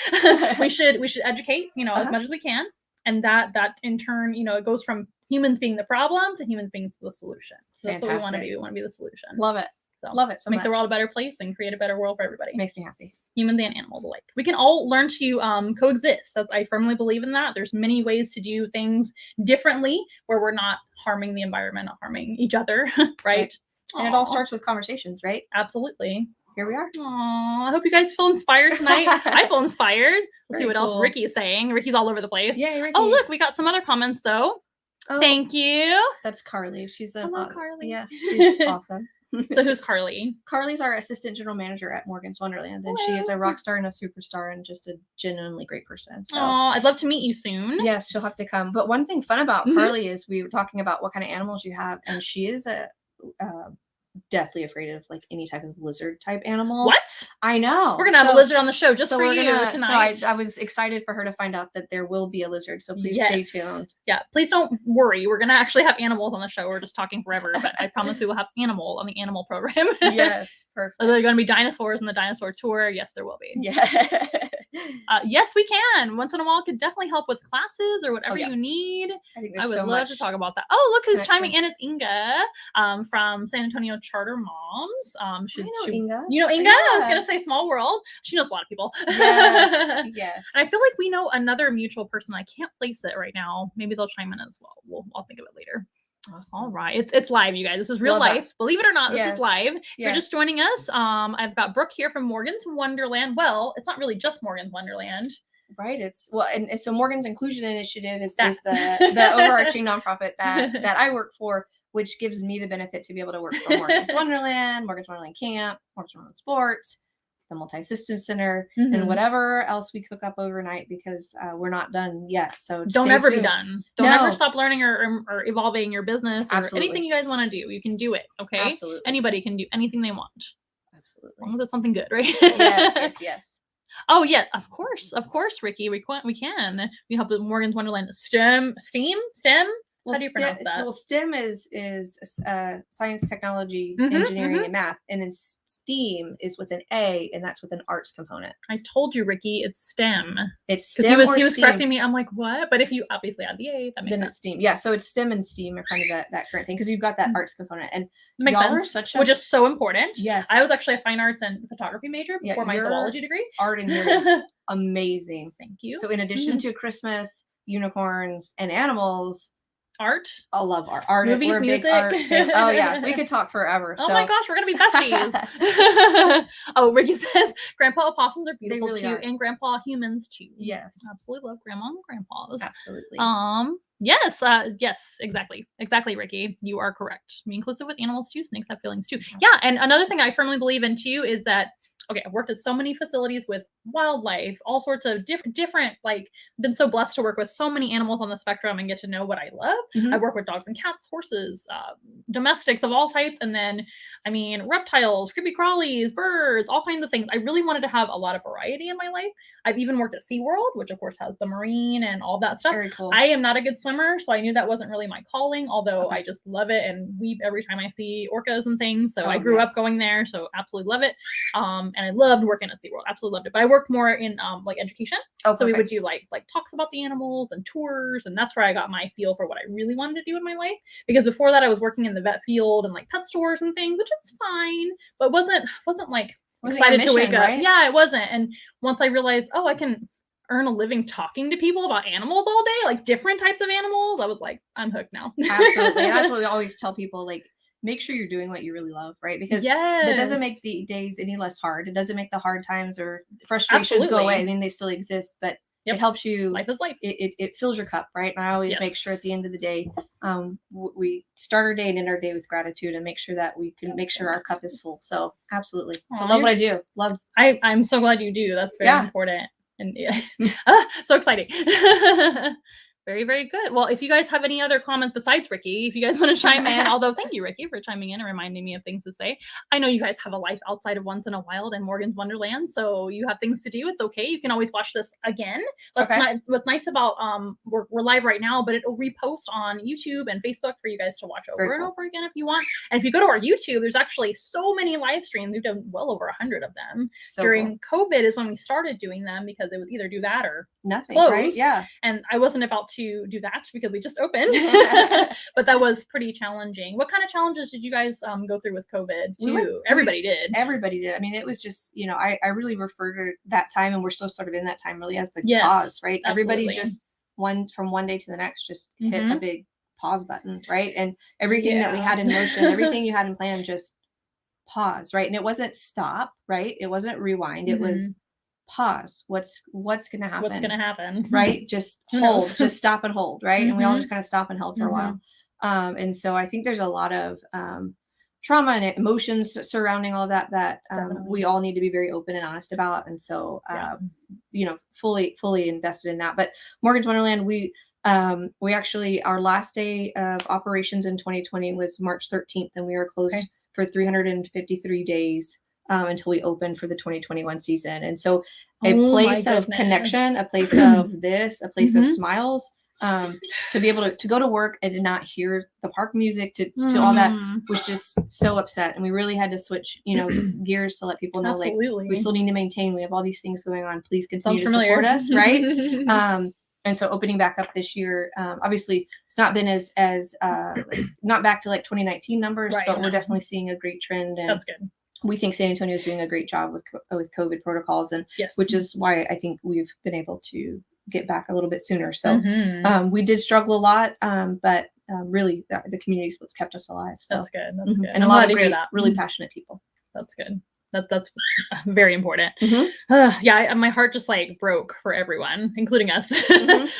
we should educate, as much as we can. And that in turn, it goes from humans being the problem to humans being the solution. So that's what we want to be. We want to be the solution. Love it. So love it so make much. the world a better place and create a better world for everybody. Makes me happy. Humans and animals alike. We can all learn to coexist. I firmly believe in that. There's many ways to do things differently where we're not harming the environment, not harming each other, right? And it all starts with conversations, right? Absolutely. Here we are. Aww, I hope you guys feel inspired tonight. I feel inspired. Let's see what else Ricky's saying. Ricky's all over the place. Yay, Ricky. Oh, look, we got some other comments though. Oh, thank you. That's Carly. She's hello, Carly. Yeah, she's awesome. So who's Carly? Carly's our assistant general manager at Morgan's Wonderland, and she is a rock star and a superstar and just a genuinely great person. So, I'd love to meet you soon. Yes, she'll have to come. But one thing fun about Carly is we were talking about what kind of animals you have, and she is deathly afraid of like any type of lizard type animal. What? I know. We're gonna have a lizard on the show just for you tonight. So I was excited for her to find out that there will be a lizard. So please stay tuned. Yeah, please don't worry. We're gonna actually have animals on the show. We're just talking forever, but I promise we will have animal on the animal program. Yes, perfect. Are there going to be dinosaurs in the dinosaur tour? Yes, there will be. Yeah. Yes, we can. Once in a while, could definitely help with classes or whatever you need. I would love to talk about that. Oh, look who's chiming in! It's Inga from San Antonio Charter Moms. I know Inga. You know Inga? Yes. I was gonna say small world. She knows a lot of people. Yes. Yes. And I feel like we know another mutual person. I can't place it right now. Maybe they'll chime in as well. I'll think of it later. Awesome. All right. It's live, you guys. This is real life. That. Believe it or not, this is live. If you're just joining us, I've got Brooke here from Morgan's Wonderland. Well, it's not really just Morgan's Wonderland. Right. And so Morgan's Inclusion Initiative is the overarching nonprofit that I work for, which gives me the benefit to be able to work for Morgan's Wonderland, Morgan's Wonderland Camp, Morgan's Wonderland Sports, the multi-assistance center, Mhm. and whatever else we cook up overnight, because we're not done yet. So Don't stay ever be tuned. done. Don't No. ever stop learning or evolving your business or Absolutely. anything you guys want to do. You can do it. Okay. Absolutely. Anybody can do anything they want. As Absolutely. long as it's something good, right? Yes. Oh yeah, of course, Ricky. We can. We have the Morgan's Wonderland STEM. How do you pronounce that? Well, STEM is science, technology, Mhm, engineering, mhm. and math, and then STEAM is with an A, and that's with an arts component. I told you, Ricky, it's STEM. It's Because STEM he was STEAM. correcting me. I'm like, what? But if you obviously add the A, that makes Then sense. it's STEAM. Yeah, so it's STEM and STEAM are kind of that current thing, because you've got that arts component, and That makes y'all are sense, such a which is so important. yes. I was actually a fine arts and photography major before my your zoology degree. art in here is amazing. Thank you. So in addition to Christmas, unicorns, and animals, art, I love art. movies, We're a music. big art fan. Oh yeah, we could talk forever. Oh my gosh, we're gonna be besties. Oh, Ricky says Grandpa opossums are beautiful really too, are. and Grandpa humans too. Yes, Absolutely love Grandma and Grandpas. absolutely. Yes, exactly, Ricky. You are correct. Be inclusive with animals too. Snakes have feelings too. Yeah, and another thing I firmly believe in too is that. Okay, I've worked at so many facilities with wildlife, all sorts of different, like, been so blessed to work with so many animals on the spectrum and get to know what I love. Mhm. I work with dogs and cats, horses, domestics of all types, and then, I mean, reptiles, creepy crawlies, birds, all kinds of things. I really wanted to have a lot of variety in my life. I've even worked at SeaWorld, which of course has the marine and all that stuff. Very cool. I am not a good swimmer, so I knew that wasn't really my calling, although Okay. I just love it and weep every time I see orcas and things. So Oh, I grew yes. up going there, so absolutely love it. And I loved working at SeaWorld, absolutely loved it. But I worked more in like education. Oh, so we perfect. would do like talks about the animals and tours, and that's where I got my feel for what I really wanted to do in my life. Because before that I was working in the vet field and like pet stores and things, which is fine, but wasn't like excited to wake up. Right? Yeah, it wasn't. And once I realized, oh, I can earn a living talking to people about animals all day, like different types of animals, I was like, I'm hooked now. Absolutely. And that's what we always tell people, like, make sure you're doing what you really love, right? Because that doesn't make the days any less hard. It doesn't make the hard times or frustrations go away. I mean, they still exist, but it helps you. Life is life. It fills your cup, right? And I always make sure at the end of the day, we start our day and end our day with gratitude, and make sure that we can make sure our cup is full. So absolutely. So love what I do. Love. I'm so glad you do. That's very important. And yeah, so exciting. Very, very good. Well, if you guys have any other comments besides Ricky, if you guys want to chime in, although thank you, Ricky, for chiming in and reminding me of things to say. I know you guys have a life outside of Once in a Wild and Morgan's Wonderland, so you have things to do. It's okay. You can always watch this again. What's nice about we're live right now, but it'll repost on YouTube and Facebook for you guys to watch over and over again if you want. And if you go to our YouTube, there's actually so many live streams. We've done well over 100 of them. During COVID is when we started doing them, because it was either do that or nothing, close. Right? Yeah. And I wasn't about to do that because we just opened, but that was pretty challenging. What kind of challenges did you guys go through with COVID too? Everybody did. Everybody did. I mean, it was just, I really refer to that time, and we're still sort of in that time really as the pause, right? Absolutely. Everybody just from one day to the next just hit a big pause button, right? And everything that we had in motion, everything you had in plan, just pause, right? And it wasn't stop, right? It wasn't rewind. It was pause. What's gonna happen? Right? Just hold, just stop and hold, right? And we all just kind of stop and held for a while. And so I think there's a lot of trauma and emotions surrounding all of that we all need to be very open and honest about. And so fully invested in that. But Morgan's Wonderland, we actually, our last day of operations in 2020 was March 13th, and we were closed for 353 days. Until we open for the 2021 season. And so a place of connection, a place of a place of smiles, to be able to go to work and to not hear the park music, to all that, was just so upset. And we really had to switch, gears to let people know, like, we still need to maintain, we have all these things going on. Please continue to support us. Right. And so opening back up this year, obviously it's not been as not back to like 2019 numbers, but we're definitely seeing a great trend. And that's good. We think San Antonio is doing a great job with COVID protocols, and which is why I think we've been able to get back a little bit sooner. So we did struggle a lot, but really the community is what's kept us alive. So that's good. That's good. And a lot of great, really passionate people. That's good. That's very important. My heart just like broke for everyone, including us,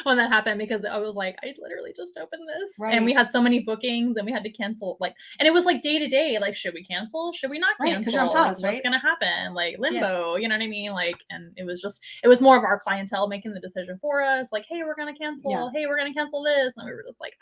when that happened, because I was like, I literally just opened this, and we had so many bookings, and we had to cancel, like, and it was like day to day, like, should we cancel? Should we not cancel? Because you're on pause, What's gonna happen? Like limbo, you know what I mean? Like, and it was more of our clientele making the decision for us, like, hey, we're gonna cancel. Hey, we're gonna cancel this, and we were just like,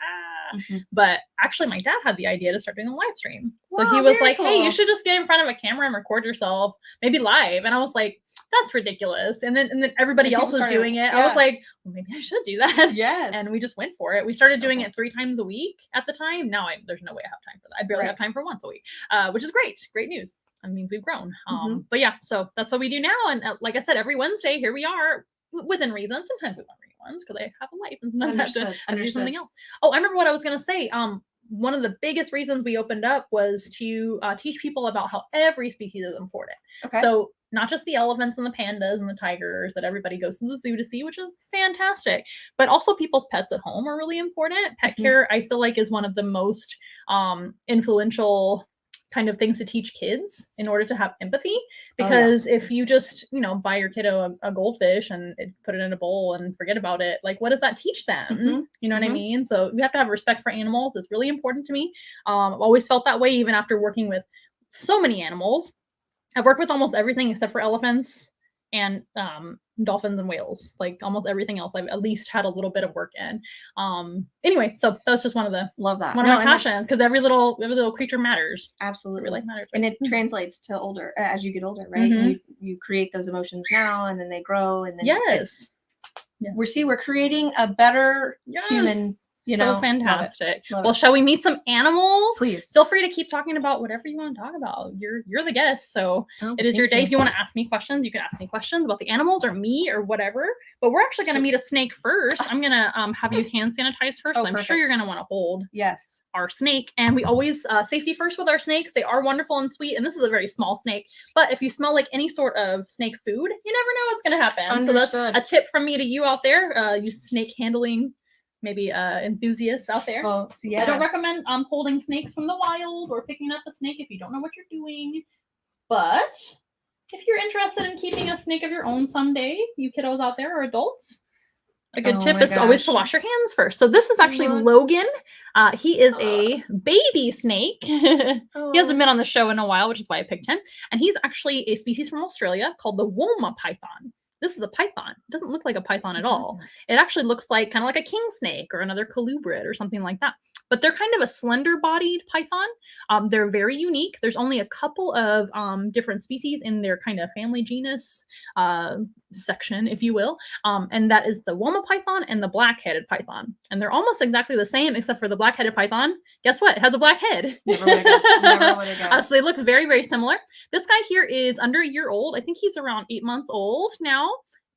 But actually, my dad had the idea to start doing a live stream. So he was like, hey, you should just get in front of a camera and record yourself, maybe live. And I was like, that's ridiculous. And then everybody else was doing it. I was like, well, maybe I should do that. And we just went for it. We started doing it 3 times a week at the time. Now there's no way I have time for that. I barely have time for once a week, which is great news. That means we've grown. But yeah, so that's what we do now. And like I said, every Wednesday, here we are, within reason. Sometimes we want reruns because I have a life, and sometimes I have to do something else. Oh, I remember what I was going to say. One of the biggest reasons we opened up was to teach people about how every species is important. So not just the elephants and the pandas and the tigers that everybody goes to the zoo to see, which is fantastic, but also people's pets at home are really important. Pet care, I feel like, is one of the most influential kind of things to teach kids in order to have empathy, because if you just, buy your kiddo a goldfish and put it in a bowl and forget about it, like, what does that teach them? You know what I mean? So you have to have respect for animals. It's really important to me. I've always felt that way, even after working with so many animals. I've worked with almost everything except for elephants and dolphins and whales. Like, almost everything else I've at least had a little bit of work in. Anyway, so that's just one of my passions, because every little creature matters. Absolutely. It really matters. And it translates to older, as you get older, right? You create those emotions now, and then they grow, and then we're creating a better human. So fantastic. Love it. Shall we meet some animals? Please. Feel free to keep talking about whatever you want to talk about. You're the guest, so it is your day. If you want to ask me questions, you can ask me questions about the animals or me or whatever. But we're actually going to meet a snake first. I'm going to have you hand sanitize first. I'm sure you're going to want to hold our snake. And we always safety first with our snakes. They are wonderful and sweet. And this is a very small snake. But if you smell like any sort of snake food, you never know what's going to happen. Understood. So that's a tip from me to you out there. You snake handling maybe enthusiasts out there. Folks, I don't recommend holding snakes from the wild or picking up a snake if you don't know what you're doing. But if you're interested in keeping a snake of your own someday, you kiddos out there or adults, a good tip is always to wash your hands first. So this is actually Logan. He is a baby snake. He hasn't been on the show in a while, which is why I picked him. And he's actually a species from Australia called the Woma python. This is a python. It doesn't look like a python at all. It actually looks like kind of like a king snake or another colubrid or something like that. But they're kind of a slender-bodied python. They're very unique. There's only a couple of different species in their kind of family genus section, if you will. And that is the Woma python and the black-headed python. And they're almost exactly the same, except for the black-headed python. Guess what? It has a black head. Never would have guessed. So they look very, very similar. This guy here is under a year old. I think he's around 8 months old now.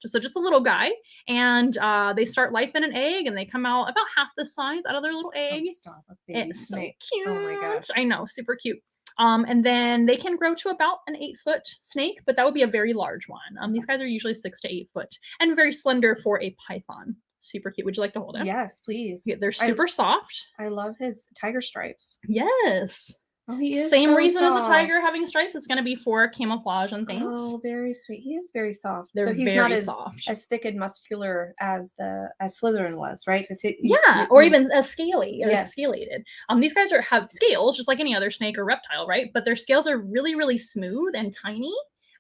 Just a little guy. And they start life in an egg, and they come out about half the size out of their little egg. It's so cute. Oh my gosh. I know, super cute. And then they can grow to about an 8-foot snake, but that would be a very large one. These guys are usually 6 to 8 foot and very slender for a python. Super cute. Would you like to hold him? Yes, please. Yeah, they're super soft. I love his tiger stripes. Yes. Oh, he is same so reason soft. as a tiger having stripes. It's going to be for camouflage and things. Oh, very sweet. He is very soft. They're so he's very not as soft. as thick and muscular as Slytherin was, right? Or even as scaly or scalated. These guys have scales just like any other snake or reptile, right? But their scales are really, really smooth and tiny.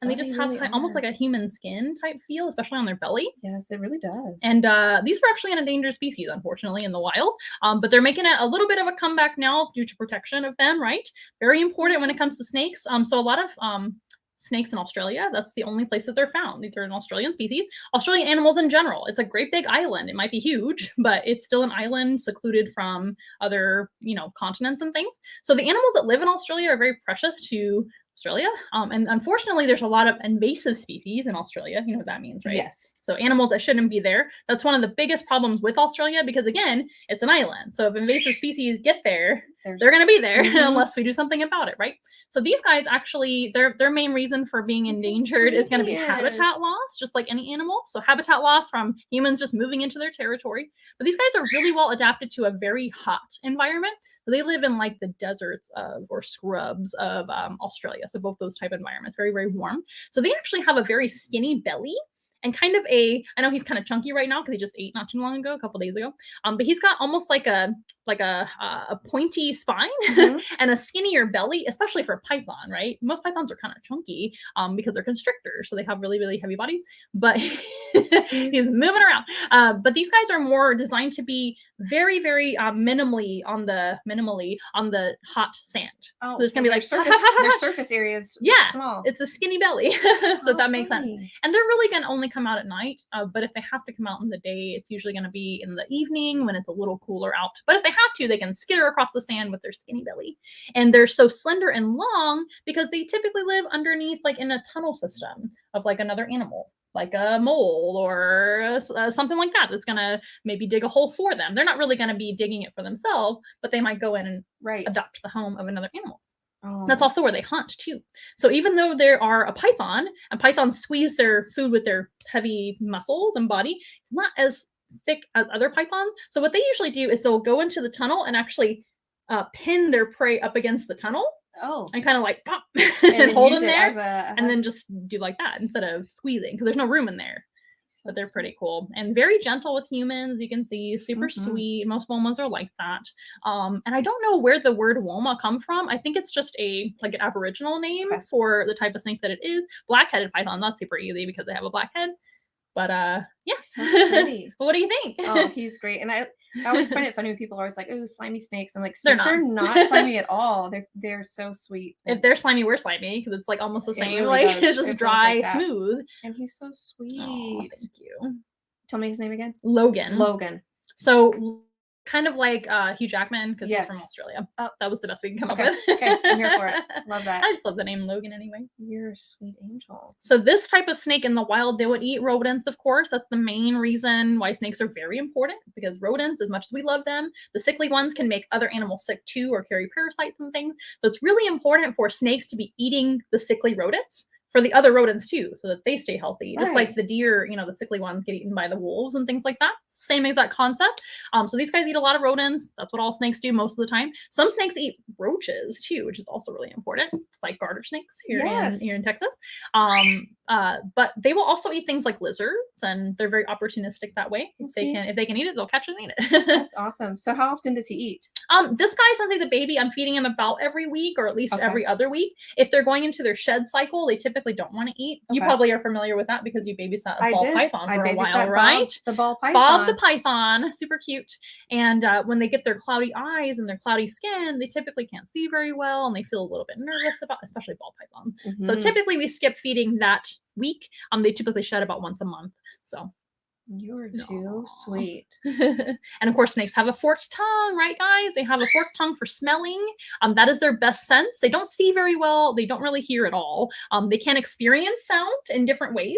And they just have almost like a human skin type feel, especially on their belly. Yes, it really does. And these were actually an endangered species, unfortunately, in the wild. But they're making a little bit of a comeback now due to protection of them, right? Very important when it comes to snakes. So a lot of snakes in Australia, that's the only place that they're found. These are an Australian species. Australian animals in general. It's a great big island. It might be huge, but it's still an island secluded from other, continents and things. So the animals that live in Australia are very precious to Australia. And unfortunately, there's a lot of invasive species in Australia. You know what that means, right? Yes. So animals that shouldn't be there. That's one of the biggest problems with Australia because, again, it's an island. So if invasive species get there, they're going to be there Mhm. unless we do something about it, right? So these guys actually, their main reason for being endangered is going to be habitat loss, just like any animal. So habitat loss from humans just moving into their territory. But these guys are really well adapted to a very hot environment. So they live in like the deserts or scrubs of Australia. So both those type of environments, very, very warm. So they actually have a very skinny belly and kind of I know he's kind of chunky right now because he just ate not too long ago, a couple days ago. But he's got almost like a pointy spine Mhm. and a skinnier belly, especially for a python, right? Most pythons are kind of chunky because they're constrictors, so they have really, really heavy bodies. But he's moving around. But these guys are more designed to be very, very minimally on the hot sand. Oh, so there's gonna be like their surface area is small. It's a skinny belly, so that makes sense. And they're really gonna only come out at night. But if they have to come out in the day, it's usually gonna be in the evening when it's a little cooler out. But if they have to, they can skitter across the sand with their skinny belly. And they're so slender and long because they typically live underneath, like in a tunnel system of like another animal, like a mole or something like that, that's going to maybe dig a hole for them. They're not really going to be digging it for themselves, but they might go in and adopt the home of another animal. That's also where they hunt too. So even though there are a python, and pythons squeeze their food with their heavy muscles and body, it's not as thick as other pythons. So what they usually do is they'll go into the tunnel and actually pin their prey up against the tunnel. And kind of like pop and hold them there, and then just do like that instead of squeezing because there's no room in there. But they're pretty cool and very gentle with humans. You can see super sweet. Most womas are like that. And I don't know where the word woma come from. I think it's just an Aboriginal name for the type of snake that it is. Black-headed python, that's super easy because they have a black head. But yeah. So pretty. What do you think? Oh, he's great. And I always find it funny when people are always like, "Oh, slimy snakes." I'm like, snakes are not slimy at all. They're so sweet. If they're slimy, we're slimy because it's like almost the same. Really like it's just dry, like smooth. And he's so sweet. Oh, thank you. Tell me his name again. Logan. So kind of like Hugh Jackman because he's from Australia. Oh. That was the best we can come up with. Okay, I'm here for it. Love that. I just love the name Logan anyway. You're a sweet angel. So this type of snake in the wild, they would eat rodents, of course. That's the main reason why snakes are very important, because rodents, as much as we love them, the sickly ones can make other animals sick too or carry parasites and things. So it's really important for snakes to be eating the sickly rodents for the other rodents too, so that they stay healthy. Just like the deer, the sickly ones get eaten by the wolves and things like that. Same exact concept. So these guys eat a lot of rodents. That's what all snakes do most of the time. Some snakes eat roaches too, which is also really important, like garter snakes here in Texas. But they will also eat things like lizards, and they're very opportunistic that way. If they can eat it, they'll catch it and eat it. That's awesome. So how often does he eat? This guy, since he's a baby, I'm feeding him about every week or at least every other week. If they're going into their shed cycle, they typically don't want to eat. You probably are familiar with that because you babysat a ball python for a while, right? The ball python. Bob the python, super cute. And when they get their cloudy eyes and their cloudy skin, they typically can't see very well and they feel a little bit nervous about, especially ball python. So typically we skip feeding that week. They typically shed about once a month. So you're too sweet. And of course, snakes have a forked tongue, right, guys? They have a forked tongue for smelling. That is their best sense. They don't see very well. They don't really hear at all. They can experience sound in different ways.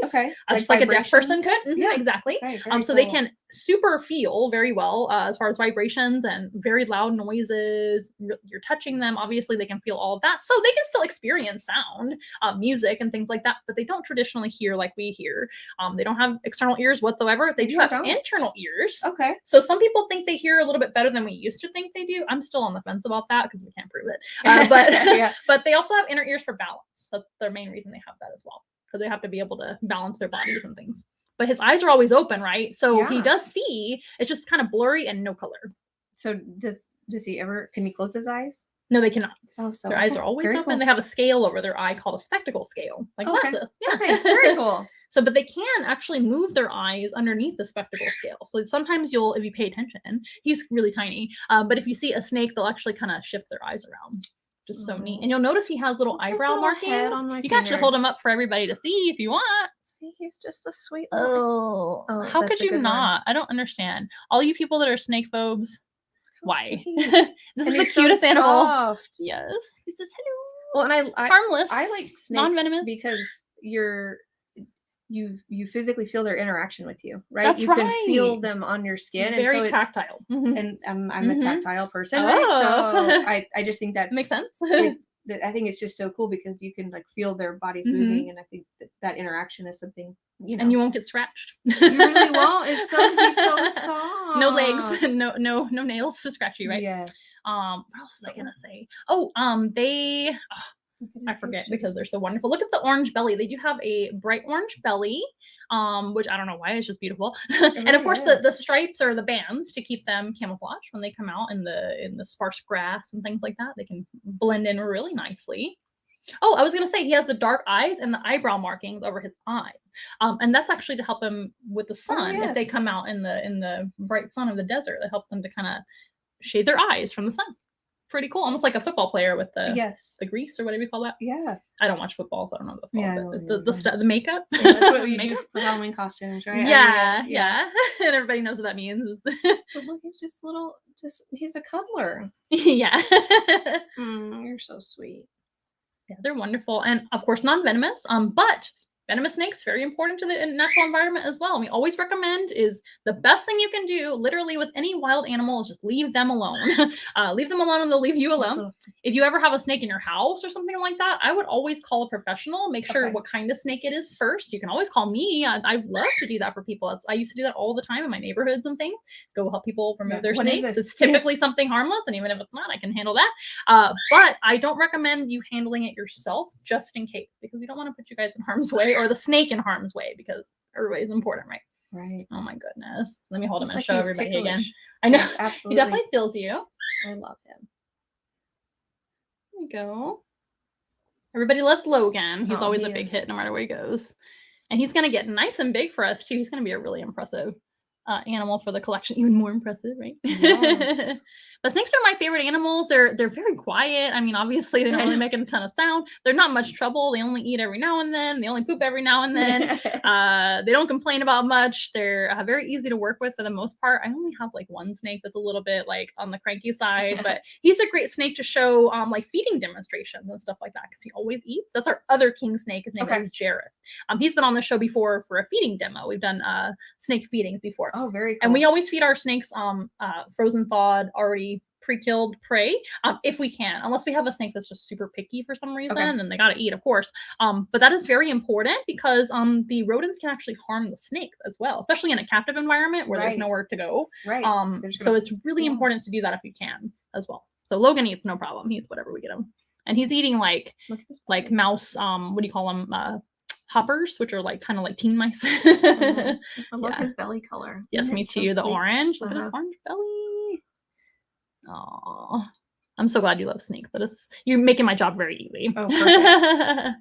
Just like a deaf person could. Exactly. So they can super feel very well as far as vibrations and very loud noises. You're touching them. Obviously, they can feel all of that. So they can still experience sound, music, and things like that, but they don't traditionally hear like we hear. They don't have external ears whatsoever. They do have internal ears. So some people think they hear a little bit better than we used to think they do. I'm still on the fence about that because we can't prove it. But they also have inner ears for balance. That's their main reason they have that as well, because they have to be able to balance their bodies and things. But his eyes are always open, right? So he does see. It's just kind of blurry and no color. So does he ever? Can he close his eyes? No, they cannot. Oh, so their eyes are always open. Cool. They have a scale over their eye called a spectacle scale, like glasses. Very cool. So, but they can actually move their eyes underneath the spectacle scale. So sometimes if you pay attention, he's really tiny. But if you see a snake, they'll actually kind of shift their eyes around. Just so neat. And you'll notice he has little eyebrow markings. You can actually hold him up for everybody to see if you want. See, he's just a sweet. Oh, how could you not? I don't understand. All you people that are snake phobes. Why? This is the cutest animal. Yes. He says hello. Well, and I harmless. I like snakes non-venomous because you're you physically feel their interaction with you, right? That's you can right. feel them on your skin, Very and so tactile. and I'm a tactile person, Oh. right? So I just think that Makes sense. I think it's just so cool because you can like feel their bodies moving, and I think that interaction is something, and you won't get scratched. You really won't. It's so soft. No legs, no nails to scratch you, right? Yes. What else was I gonna say? Oh, I forget because they're so wonderful. Look at the orange belly. They do have a bright orange belly, which I don't know why, it's just beautiful. And of course the stripes are the bands to keep them camouflaged when they come out in the sparse grass and things like that. They can blend in really nicely. Oh, I was gonna say he has the dark eyes and the eyebrow markings over his eyes, and that's actually to help him with the sun. If they come out in the bright sun of the desert, that helps them to kind of shade their eyes from the sun. Pretty cool, almost like a football player with the grease or whatever you call that. Yeah, I don't watch football, so I don't know what that's called. The makeup. Yeah, that's what we do for Halloween costumes, right? Yeah. And everybody knows what that means. But look, he's just he's a cuddler. Yeah. You're so sweet. Yeah, they're wonderful, and of course non-venomous. But venomous snakes, very important to the natural environment as well. And we always recommend is the best thing you can do literally with any wild animal is just leave them alone. Leave them alone and they'll leave you alone. If you ever have a snake in your house or something like that, I would always call a professional. Make sure what kind of snake it is first. You can always call me. I love to do that for people. I used to do that all the time in my neighborhoods and things. Go help people remove their snakes. It's typically something harmless, and even if it's not, I can handle that. But I don't recommend you handling it yourself just in case, because we don't want to put you guys in harm's way or the snake in harm's way, because everybody's important, right? Right. Oh my goodness. Let me hold him and show everybody again. I know. Yes, he definitely feels you. I love him. There we go. Everybody loves Logan. He's always a big hit no matter where he goes. And he's going to get nice and big for us too. He's going to be a really impressive animal for the collection. Even more impressive, right? Yes. But snakes are my favorite animals. They're very quiet. I mean, obviously they don't really make a ton of sound. They're not much trouble. They only eat every now and then. They only poop every now and then. They don't complain about much. They're very easy to work with for the most part. I only have like one snake that's a little bit like on the cranky side, but he's a great snake to show like feeding demonstrations and stuff like that, because he always eats. That's our other king snake. His name is Jareth. He's been on the show before for a feeding demo. We've done snake feedings before. Oh, very cool. And we always feed our snakes frozen thawed, already pre-killed prey if we can, unless we have a snake that's just super picky for some reason, and they gotta eat, of course. But that is very important because the rodents can actually harm the snakes as well, especially in a captive environment where there's nowhere to go. So it's really important to do that if you can as well. So Logan eats no problem. He eats whatever we get him, and he's eating like mouse. What do you call them? Hoppers, which are like kind of like teen mice. I love his belly color. Yes, me too. The orange. Look at the orange belly. Oh, I'm so glad you love snakes. You're making my job very easy. Oh, perfect.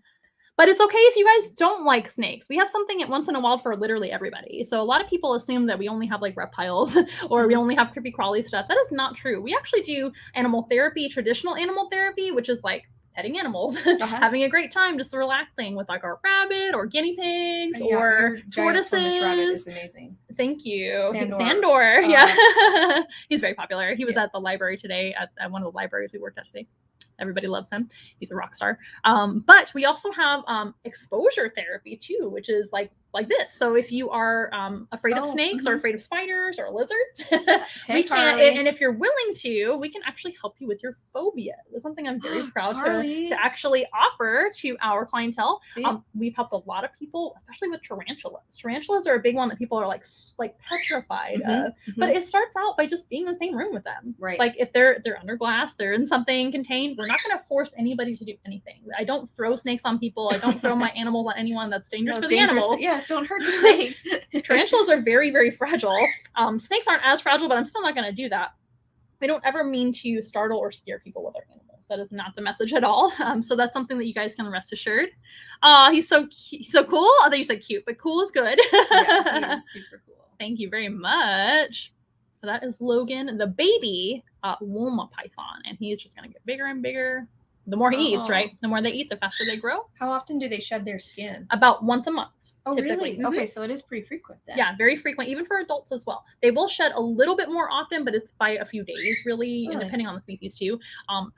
But it's okay if you guys don't like snakes. We have something once in a while for literally everybody. So a lot of people assume that we only have like reptiles or we only have creepy crawly stuff. That is not true. We actually do animal therapy, traditional animal therapy, which is like petting animals, having a great time, just relaxing with like our rabbit or guinea pigs or tortoises. Rabbit is amazing. Thank you. Sandor. Yeah. He's very popular. He was at the library today, at one of the libraries we worked at today. Everybody loves him. He's a rock star. But we also have exposure therapy too, which is like this. So if you are afraid of snakes or afraid of spiders or lizards, we can, and if you're willing to, we can actually help you with your phobia. That's something I'm very proud to actually offer to our clientele. We've helped a lot of people, especially with tarantulas. Tarantulas are a big one that people are like petrified of. But it starts out by just being in the same room with them. Right. Like if they're under glass, they're in something contained. We're not going to force anybody to do anything. I don't throw snakes on people. I don't throw my animals on anyone. That's dangerous for the animals. Yes, don't hurt the snake. Tarantulas are very, very fragile. Snakes aren't as fragile, but I'm still not going to do that. We don't ever mean to startle or scare people with our animals. That is not the message at all. So that's something that you guys can rest assured. He's so cool. I thought you said cute, but cool is good. Yeah, he is super cool. Thank you very much. So that is Logan, the baby Wolma python, and he's just going to get bigger and bigger the more he eats, right? The more they eat, the faster they grow. How often do they shed their skin? About once a month. Oh, typically. really? Okay, so it is pretty frequent then. Yeah, very frequent, even for adults as well. They will shed a little bit more often, but it's by a few days, really, and depending on the species too.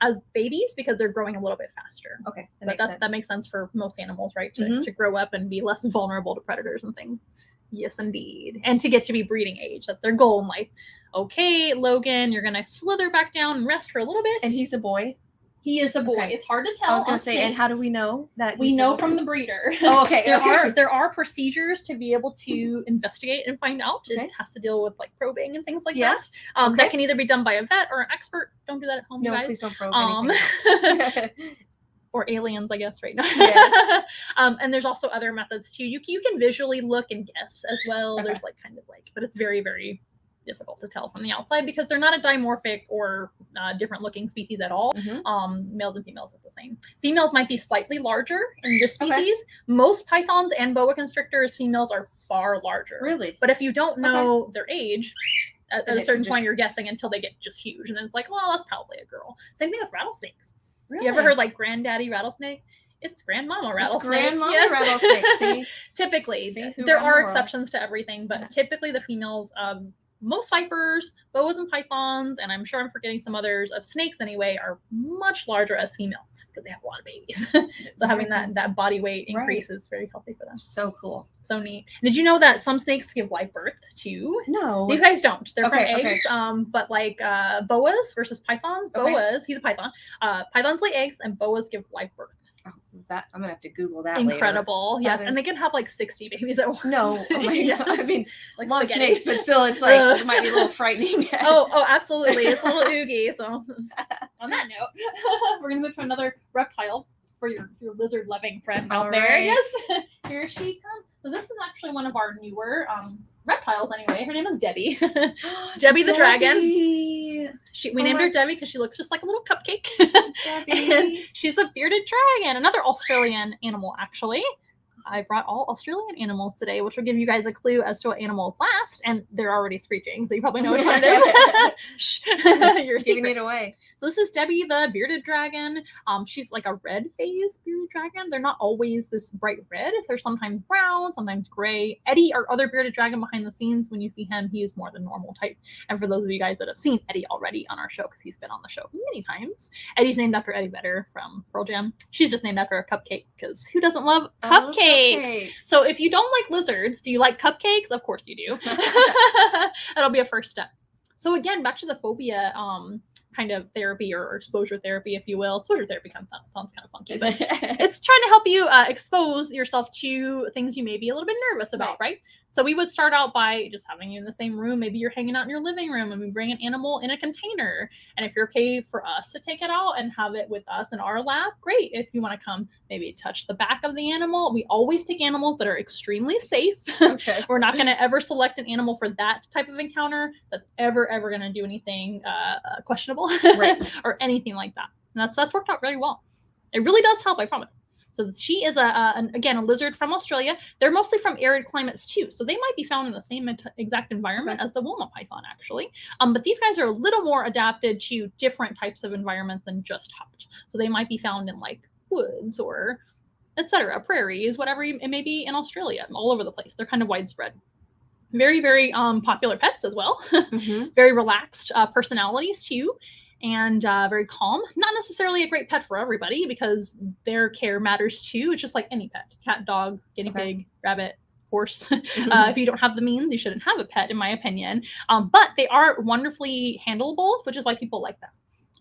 As babies, because they're growing a little bit faster. Okay, that makes sense for most animals, right? To grow up and be less vulnerable to predators and things. Yes, indeed. And to get to be breeding age. That's their goal in life. Okay, Logan, you're gonna slither back down and rest for a little bit. And he's a boy? He is a boy. Okay. It's hard to tell. I was going to say, and how do we know that? We know from the breeder. Oh, okay. There are procedures to be able to investigate and find out. Okay. It has to deal with like probing and things like that. That can either be done by a vet or an expert. Don't do that at home, you guys. Please don't probe anything. Or aliens, I guess, right now. Yes. And there's also other methods too. You can visually look and guess as well. Okay. There's but it's very, very difficult to tell from the outside because they're not a dimorphic or different looking species at all. Males and females are the same. Females might be slightly larger in this species. Okay. Most pythons and boa constrictors, females are far larger. Really? But if you don't know their age, at a certain point you're guessing until they get just huge. And then it's like, well, that's probably a girl. Same thing with rattlesnakes. Really? You ever heard like granddaddy rattlesnake? It's grandmama rattlesnake. It's grandmama rattlesnake. See? Typically, there are exceptions to everything, but typically the females, most vipers, boas and pythons, and I'm sure I'm forgetting some others of snakes anyway, are much larger as female because they have a lot of babies. So having that body weight increase is very healthy for them. So cool. So neat. Did you know that some snakes give live birth too? No. These guys don't. They're from eggs. But like boas versus pythons, boas, he's a python. Pythons lay eggs and boas give live birth. Oh, that I'm gonna have to Google that. Incredible. Later. Yes, and they can have like 60 babies at once. No, oh my yes. God. I mean, like love snakes, but still, it's like it might be a little frightening. oh, absolutely. It's a little oogie. So, on that note, we're gonna move to another reptile for your lizard loving friend out there. Right. Yes, here she comes. So this is actually one of our newer reptiles. Anyway, her name is Debbie. Debbie the dragon. We named her Debbie because she looks just like a little cupcake. And she's a bearded dragon, another Australian animal, actually. I brought all Australian animals today, which will give you guys a clue as to what animals last, and they're already screeching, so you probably know which one it is. Shh. You're giving it away. So this is Debbie the bearded dragon. She's like a red phase bearded dragon. They're not always this bright red. They're sometimes brown, sometimes gray. Eddie, our other bearded dragon behind the scenes, when you see him, he is more the normal type. And for those of you guys that have seen Eddie already on our show, because he's been on the show many times, Eddie's named after Eddie Vedder from Pearl Jam. She's just named after a cupcake because who doesn't love cupcakes? So if you don't like lizards, do you like cupcakes? Of course you do. That'll be a first step. So again, back to the phobia kind of therapy or exposure therapy, if you will. Exposure therapy sounds kind of funky, but it's trying to help you expose yourself to things you may be a little bit nervous about, right? So we would start out by just having you in the same room. Maybe you're hanging out in your living room and we bring an animal in a container. And if you're okay for us to take it out and have it with us in our lab, great. If you want to come, maybe touch the back of the animal. We always pick animals that are extremely safe. Okay. We're not going to ever select an animal for that type of encounter that's ever going to do anything questionable or anything like that. And that's worked out very well. It really does help, I promise. So she is again a lizard from Australia. They're mostly from arid climates too, so they might be found in the same exact environment as the Wilma python, actually. But these guys are a little more adapted to different types of environments than just hot. So they might be found in like woods or etc., prairies, whatever it may be in Australia, all over the place. They're kind of widespread. Very, very popular pets as well. Very relaxed personalities too. And very calm. Not necessarily a great pet for everybody because their care matters too. It's just like any pet. Cat, dog, guinea pig, rabbit, horse. If you don't have the means, you shouldn't have a pet, in my opinion. But they are wonderfully handleable, which is why people like them.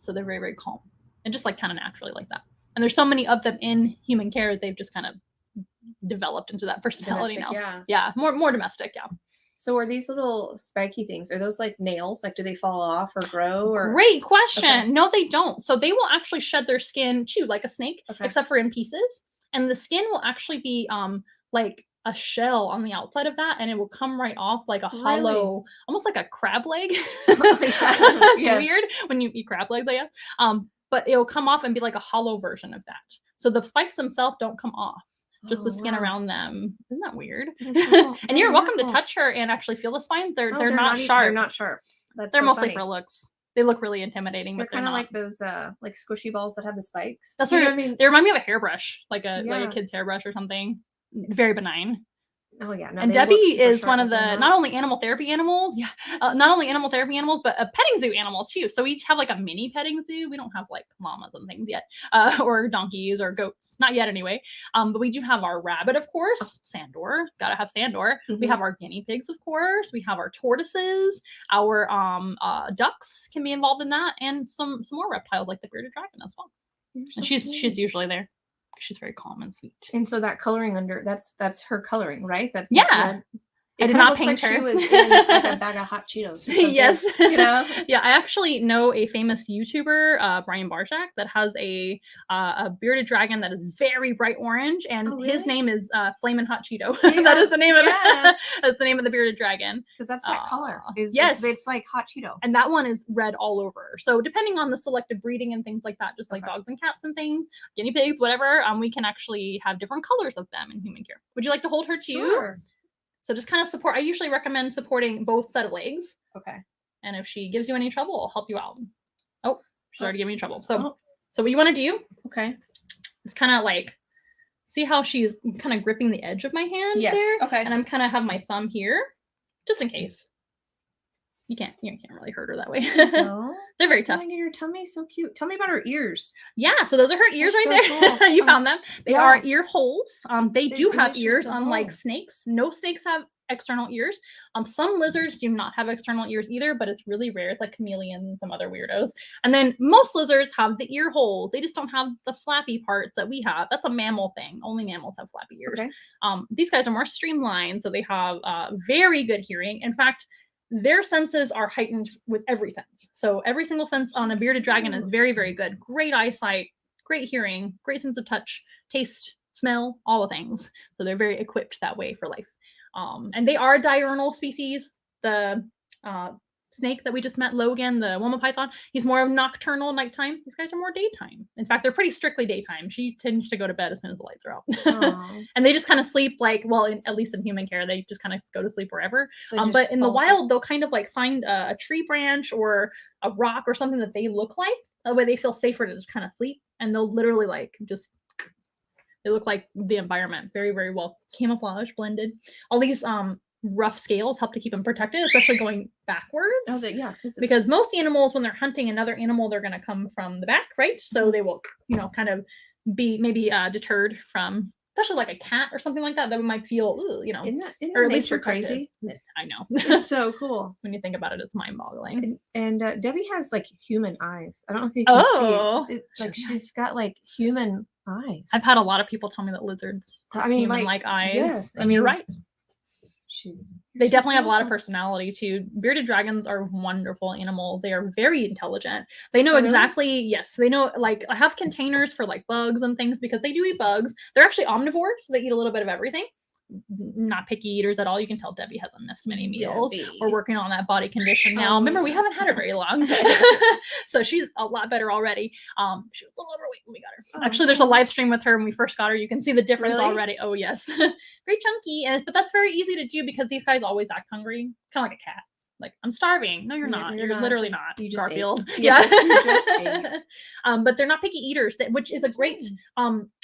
So they're very, very calm. And just like kind of naturally like that. And there's so many of them in human care, they've just kind of developed into that personality now. Yeah, more domestic, yeah. So are these little spiky things, are those like nails? Like, do they fall off or grow? Or Great question. Okay. No, they don't. So they will actually shed their skin too, like a snake, except for in pieces. And the skin will actually be like a shell on the outside of that, and it will come right off like a hollow, almost like a crab leg. It's weird when you eat crab legs, I guess. But it'll come off and be like a hollow version of that. So the spikes themselves don't come off. Just the skin around them. Isn't that weird? So and you're welcome to touch her and actually feel the spine. They're not sharp. They're not sharp. They're mostly for looks. They look really intimidating, They're but they're kind of not. like those like squishy balls that have the spikes. That's You what know what I mean? they remind me of a hairbrush, like a Yeah. kid's hairbrush or something. Very benign. Oh yeah, no, And they look Debbie super is sharp, one of but they're the not. not only animal therapy animals, not only animal therapy animals, but a petting zoo animals too. So we each have like a mini petting zoo. We don't have like llamas and things yet, or donkeys or goats, not yet anyway. But we do have our rabbit, of course, Sandor. Gotta have Sandor. We Mhm. have our guinea pigs, of course. We have our tortoises. Our ducks can be involved in that, and some more reptiles like the bearded dragon as well. You're so And she's sweet. usually there. She's very calm and sweet. And so that coloring under that's her coloring, right? That Yeah. red. I It did kind of not looks like paint she her. was in like a bag of hot Cheetos or something. Yes. You know? Yeah, I actually know a famous YouTuber, Brian Barjak, that has a bearded dragon that is very bright orange, and Oh, his really? name is Flamin' Hot Cheeto. See, That is the name yes. of that's the name of the bearded dragon. Because that's that color. Yes. It's like hot Cheeto. And that one is red all over. So depending on the selective breeding and things like that, just like Okay. dogs and cats and things, guinea pigs, whatever, we can actually have different colors of them in human care. Would you like to hold her too? Sure. So just kind of support. I usually recommend supporting both set of legs. Okay. And if she gives you any trouble, I'll help you out. Oh, she's already giving me trouble. So, Oh. so what you want to do Okay. is kind of like, see how she's kind of gripping the edge of my hand Yes. there? Okay. And I'm kind of have my thumb here, just in case. You can't really hurt her that way. No. They're very Oh tough. my God, your tummy's so cute. Tell me about her ears. Yeah, so those are her ears That's right so there. cool. You found them. They yeah. are ear holes. They do have finish ears, the unlike hole. snakes. No snakes have external ears. Some lizards do not have external ears either, but it's really rare. It's like chameleons and some other weirdos. And then most lizards have the ear holes. They just don't have the flappy parts that we have. That's a mammal thing. Only mammals have flappy ears. Okay. These guys are more streamlined, so they have very good hearing. In fact, their senses are heightened with every sense. So every single sense on a bearded dragon is very, very good. Great eyesight, great hearing, great sense of touch, taste, smell, all the things. So they're very equipped that way for life. And they are diurnal species. The snake that we just met, Logan, the Woma python, he's more of nocturnal, nighttime. These guys are more daytime. In fact, they're pretty strictly daytime. She tends to go to bed as soon as the lights are out. And they just kind of sleep like, well, at least in human care, they just kind of go to sleep wherever. But in the wild, they'll kind of like find a tree branch or a rock or something that they look like. That way they feel safer to just kind of sleep. And they'll literally like just, they look like the environment. Very, very well camouflage, blended. All these rough scales help to keep them protected, especially going backwards. Oh, yeah. Because most animals, when they're hunting another animal, they're going to come from the back, right? So they will, kind of be maybe deterred from, especially like a cat or something like that, that might feel, Isn't or at least nature protected. crazy? I know. It's so cool. When you think about it, it's mind-boggling. And Debbie has like human eyes. I don't know if you can see it. Like she's got like human eyes. I've had a lot of people tell me that lizards have human-like eyes. Yes, and you're right. They definitely have a lot of person. personality too. Bearded dragons are a wonderful animal. They are very intelligent. They know exactly, yes, they know, like I have containers for like bugs and things because they do eat bugs. They're actually omnivores, so they eat a little bit of everything. Not picky eaters at all. You can tell Debbie hasn't missed many meals. We're working on that body condition now. Remember, we haven't had her very long. So she's a lot better already. She was a little overweight when we got her. Actually, there's a live stream with her when we first got her. You can see the difference already. Oh, yes. Very chunky. But that's very easy to do because these guys always act hungry. Kind of like a cat. Like, I'm starving. No, you're not. You're literally not. You just Garfield. Ate. Yeah. You just ate. But they're not picky eaters, which is a great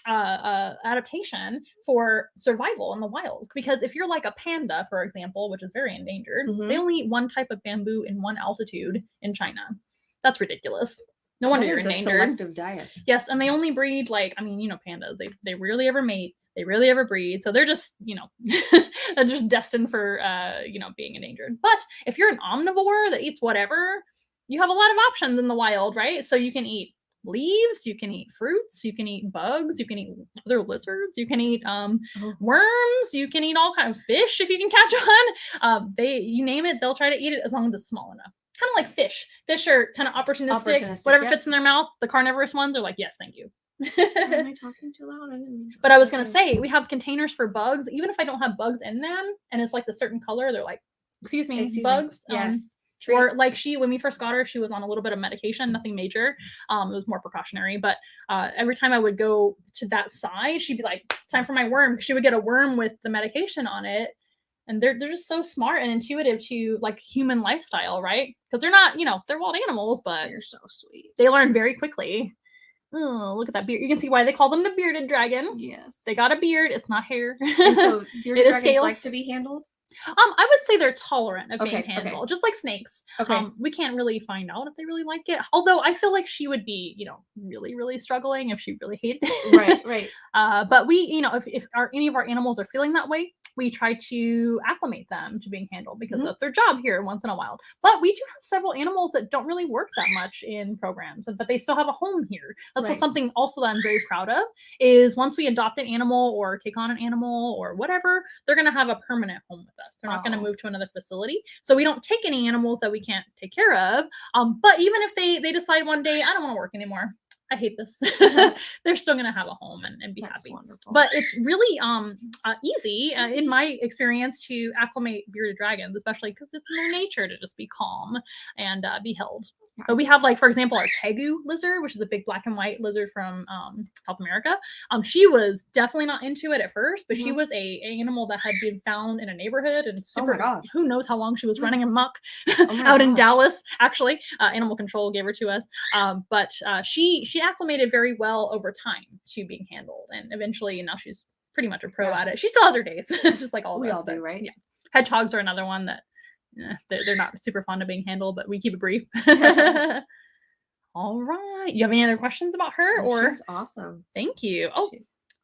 adaptation for survival in the wild. Because if you're like a panda, for example, which is very endangered, they only eat one type of bamboo in one altitude in China. That's ridiculous. No wonder you're endangered. A selective diet. Yes, and they only breed like, pandas. They rarely ever mate. They rarely ever breed. So they're just, they're just destined for, being endangered. But if you're an omnivore that eats whatever, you have a lot of options in the wild, right? So you can eat leaves, you can eat fruits, you can eat bugs, you can eat other lizards, you can eat worms, you can eat all kinds of fish if you can catch one. You name it, they'll try to eat it as long as it's small enough. Kind of like fish. Fish are kind of opportunistic. Whatever fits in their mouth. The carnivorous ones are like, yes, thank you. Am I talking too loud? I didn't mean to. But I was gonna say, we have containers for bugs. Even if I don't have bugs in them, and it's like the certain color, they're like, excuse me, bugs. Yes. Or like when we first got her, she was on a little bit of medication, nothing major. It was more precautionary. But every time I would go to that side, she'd be like, time for my worm. She would get a worm with the medication on it. And they're just so smart and intuitive to like human lifestyle, right? Because they're not, they're wild animals, but They're so sweet. they learn very quickly. Oh, look at that beard. You can see why they call them the bearded dragon. Yes. They got a beard. It's not hair. And so bearded It is dragons scales. like to be handled? I would say they're tolerant of being Okay, handled, just like snakes. Okay. We can't really find out if they really like it. Although I feel like she would be, really, really struggling if she really hated it. Right. But we, if any of our animals are feeling that way, we try to acclimate them to being handled because that's their job here once in a while. But we do have several animals that don't really work that much in programs, but they still have a home here. That's what something also that I'm very proud of is once we adopt an animal or take on an animal or whatever, they're going to have a permanent home with us. They're not going to move to another facility. So we don't take any animals that we can't take care of. But even if they decide one day, I don't want to work anymore, I hate this, they're still going to have a home and be happy. Wonderful. But it's really easy in my experience to acclimate bearded dragons, especially because it's in their nature to just be calm and be held. Yes. But we have, like, for example, our tegu lizard, which is a big black and white lizard from South America. She was definitely not into it at first, but she was a animal that had been found in a neighborhood and super, who knows how long she was running amok out in Dallas. Actually, animal control gave her to us. But she acclimated very well over time to being handled, and eventually now she's pretty much a pro at it. She still has her days, just like all of us. We all do, right? Yeah. Hedgehogs are another one that they're not super fond of being handled, but we keep it brief. All right. You have any other questions about her? Or she's awesome. Thank you. Oh,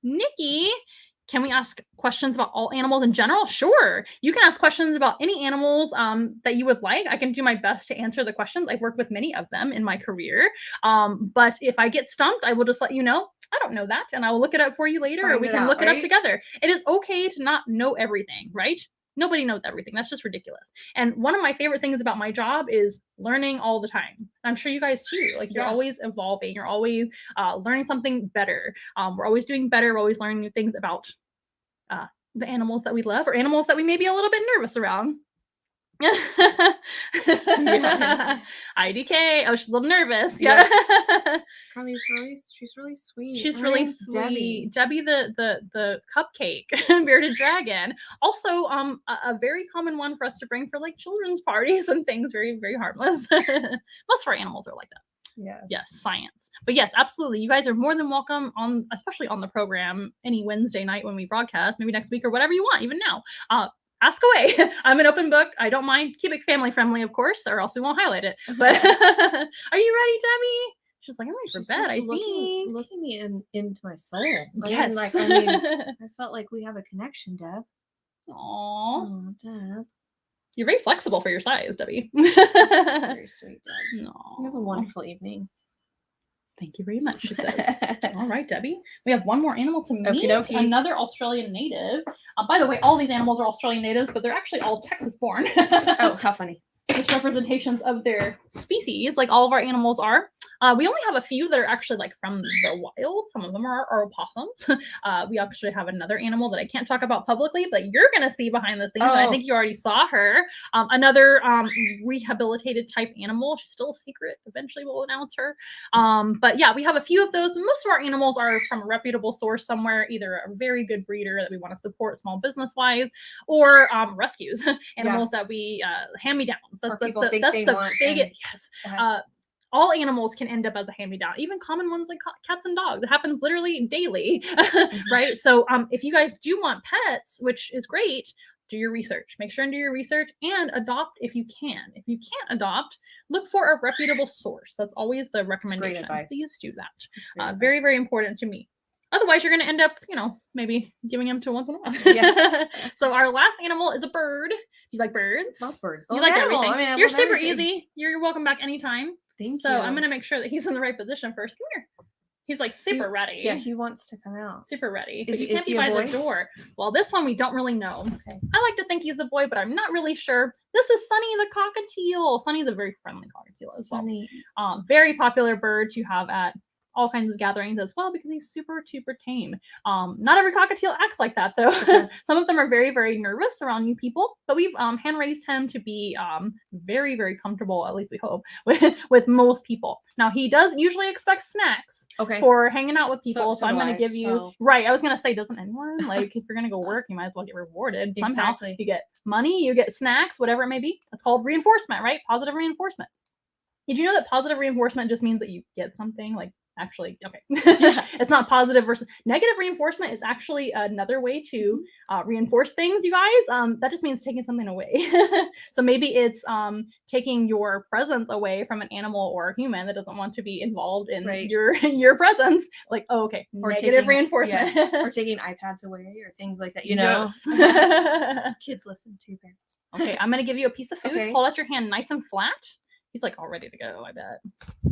Nikki, can we ask questions about all animals in general? Sure. You can ask questions about any animals that you would like. I can do my best to answer the questions. I've worked with many of them in my career. But if I get stumped, I will just let you know. I don't know that, and I will look it up for you later, or we can look it up together. It is okay to not know everything, right? Nobody knows everything. That's just ridiculous. And one of my favorite things about my job is learning all the time. I'm sure you guys too. Like, you're always evolving. You're always learning something better. We're always doing better. We're always learning new things about the animals that we love, or animals that we may be a little bit nervous around. IDK. Oh, she's a little nervous. Yeah. She's really sweet. She's really sweet. Debbie the cupcake bearded dragon. Also, a very common one for us to bring for like children's parties and things. Very, very harmless. Most of our animals are like that. Yes, science. But yes, absolutely. You guys are more than welcome especially on the program any Wednesday night when we broadcast, maybe next week or whatever you want, even now. Ask away. I'm an open book. I don't mind. Keep it family friendly, of course, or else we won't highlight it. But are you ready, Debbie? She's like, I'm ready for bed, I think. Looking me into my soul. Yes. I felt like we have a connection, Deb. Aww. Oh, Deb. You're very flexible for your size, Debbie. Very sweet, Deb. Aww. You have a wonderful evening. Thank you very much, she says. All right, Debbie. We have one more animal to meet. Okey-dokey. Another Australian native. By the way, all these animals are Australian natives, but they're actually all Texas born. Oh, how funny. Just representations of their species, like all of our animals are. We only have a few that are actually like from the wild. Some of them are opossums. We actually have another animal that I can't talk about publicly, but you're going to see behind the scenes. I think you already saw her. Another rehabilitated type animal. She's still a secret. Eventually we'll announce her. But yeah, we have a few of those. Most of our animals are from a reputable source somewhere, either a very good breeder that we want to support small business wise, or rescues, animals that we hand-me-downs. That's the biggest. Yes. All animals can end up as a hand-me-down, even common ones like cats and dogs. It happens literally daily, right? So if you guys do want pets, which is great, do your research. Make sure and do your research and adopt if you can. If you can't adopt, look for a reputable source. That's always the recommendation. Please do that. Very, very important to me. Otherwise, you're going to end up, maybe giving them to once in a while. Yes. So our last animal is a bird. You like birds? Love birds. You like everything. You're super easy. You're welcome back anytime. Thank you. So I'm going to make sure that he's in the right position first. Come here. He's like super ready. Yeah, he wants to come out. Super ready. But you can't be by the door. Well, this one we don't really know. Okay. I like to think he's a boy, but I'm not really sure. This is Sunny the cockatiel. Sunny's a very friendly cockatiel as well. Very popular bird to have at all kinds of gatherings as well because he's super tame. Not every cockatiel acts like that though. Okay. Some of them are very, very nervous around new people, but we've hand raised him to be very, very comfortable, at least we hope, with most people. Now he does usually expect snacks for hanging out with people, so I'm going to give you right. I was going to say, doesn't anyone, like, if you're going to go work, you might as well get rewarded somehow. You get money, you get snacks, whatever it may be. It's called reinforcement, right? Positive reinforcement. Did you know that positive reinforcement just means that you get something? Like, actually, okay. It's not positive versus negative reinforcement is actually another way to reinforce things, you guys. That just means taking something away. So maybe it's taking your presence away from an animal or a human that doesn't want to be involved in your presence. Like, oh, okay, or negative reinforcement. Yes. Or taking iPads away or things like that, you know. Yes. Kids listen to parents. Okay, I'm going to give you a piece of food. Hold out your hand nice and flat. He's like all ready to go, I bet.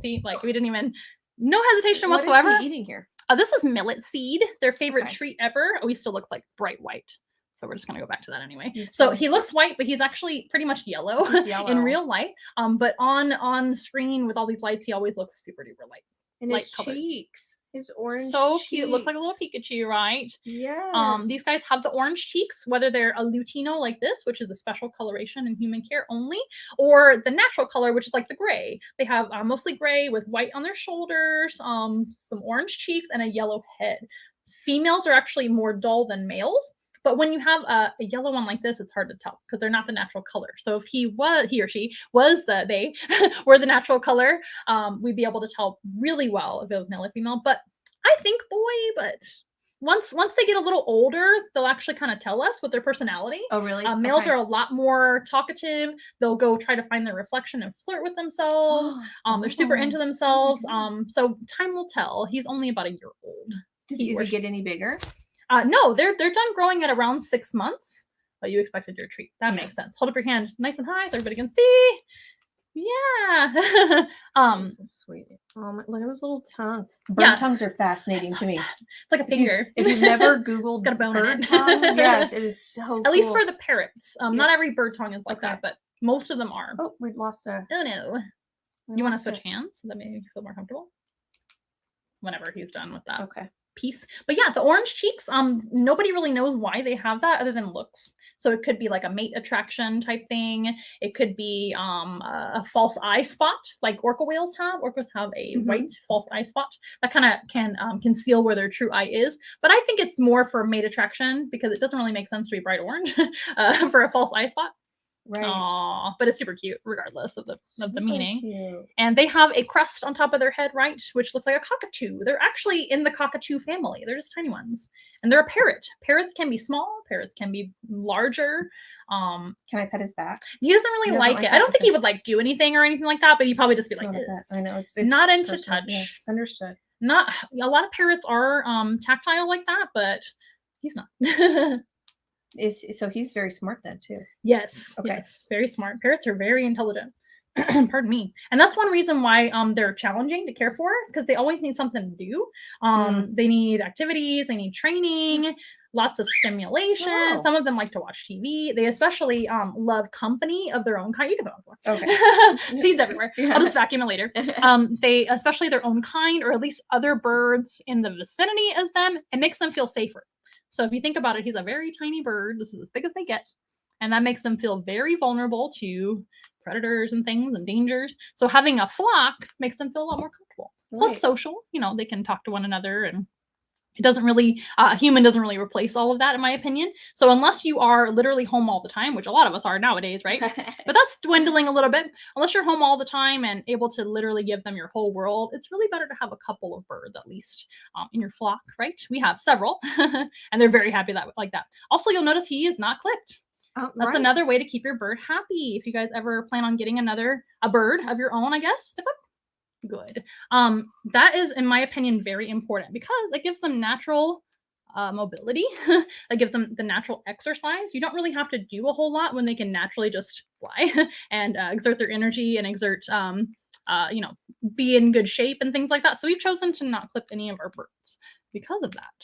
See, like we didn't even, no hesitation whatsoever. What is he eating here? This is millet seed, their favorite treat ever. Oh, he still looks like bright white. So we're just going to go back to that anyway. So he looks white, but he's actually pretty much yellow, in real life. But on screen with all these lights, he always looks super duper light. And his cheeks. His orange so cute. Looks like a little Pikachu, right? Yeah. These guys have the orange cheeks, whether they're a Lutino like this, which is a special coloration in human care only, or the natural color, which is like the gray. They have mostly gray with white on their shoulders, some orange cheeks, and a yellow head. Females are actually more dull than males. But when you have a yellow one like this, it's hard to tell because they're not the natural color. So if he or she was they were the natural color, we'd be able to tell really well if it was male or female. But I think boy, but once they get a little older, they'll actually kind of tell us with their personality. Oh, really? Males are a lot more talkative. They'll go try to find their reflection and flirt with themselves. They're super into themselves. So time will tell. He's only about a year old. Does he get any bigger? No, they're done growing at around 6 months. But you expected your treat. That makes sense. Hold up your hand nice and high so everybody can see. Yeah. So sweet. Look at his little tongue. Bird tongues are fascinating to me. It's like a finger. If you've never Googled got a bone bird tongue, yes, it is so cool. At least for the parrots. Not every bird tongue is like that, but most of them are. Oh, we've lost a. Oh no. You want to switch hands so that maybe you feel more comfortable? Whenever he's done with that. Okay. Piece. But yeah, the orange cheeks, nobody really knows why they have that other than looks. So it could be like a mate attraction type thing. It could be a false eye spot like orca whales have. Orcas have a white false eye spot that kind of can conceal where their true eye is. But I think it's more for mate attraction because it doesn't really make sense to be bright orange for a false eye spot. Right. Aww, but it's super cute regardless of the meaning. Cute. And they have a crest on top of their head, right, which looks like a cockatoo. They're actually in the cockatoo family. They're just tiny ones. And they're a parrot. Parrots can be small. Parrots can be larger. Can I pet his back? He doesn't really like it. I don't think he would like do anything or anything like that, but he'd probably just be like, I know it's not into touch. Yeah, understood. Not a lot of parrots are tactile like that, but he's not. So he's very smart then too. Yes. Okay. Yes. Very smart. Parrots are very intelligent. Pardon me. And that's one reason why they're challenging to care for because they always need something to do. They need activities, they need training, lots of stimulation. Oh. Some of them like to watch TV. They especially love company of their own kind. You can throw it for. Okay. Seeds everywhere. Yeah. I'll just vacuum it later. They especially their own kind or at least other birds in the vicinity as them. It makes them feel safer. So if you think about it, he's a very tiny bird. This is as big as they get. And that makes them feel very vulnerable to predators and things and dangers. So having a flock makes them feel a lot more comfortable. Right. Plus social, they can talk to one another and it doesn't really, a human doesn't really replace all of that in my opinion. So unless you are literally home all the time, which a lot of us are nowadays, right? But that's dwindling a little bit. Unless you're home all the time and able to literally give them your whole world, it's really better to have a couple of birds at least in your flock, right? We have several and they're very happy like that. Also, you'll notice he is not clipped. Oh, that's another way to keep your bird happy. If you guys ever plan on getting a bird of your own, I guess, step up. Good. That is, in my opinion, very important because it gives them natural mobility. That gives them the natural exercise. You don't really have to do a whole lot when they can naturally just fly and exert their energy and exert, be in good shape and things like that. So we've chosen to not clip any of our birds because of that.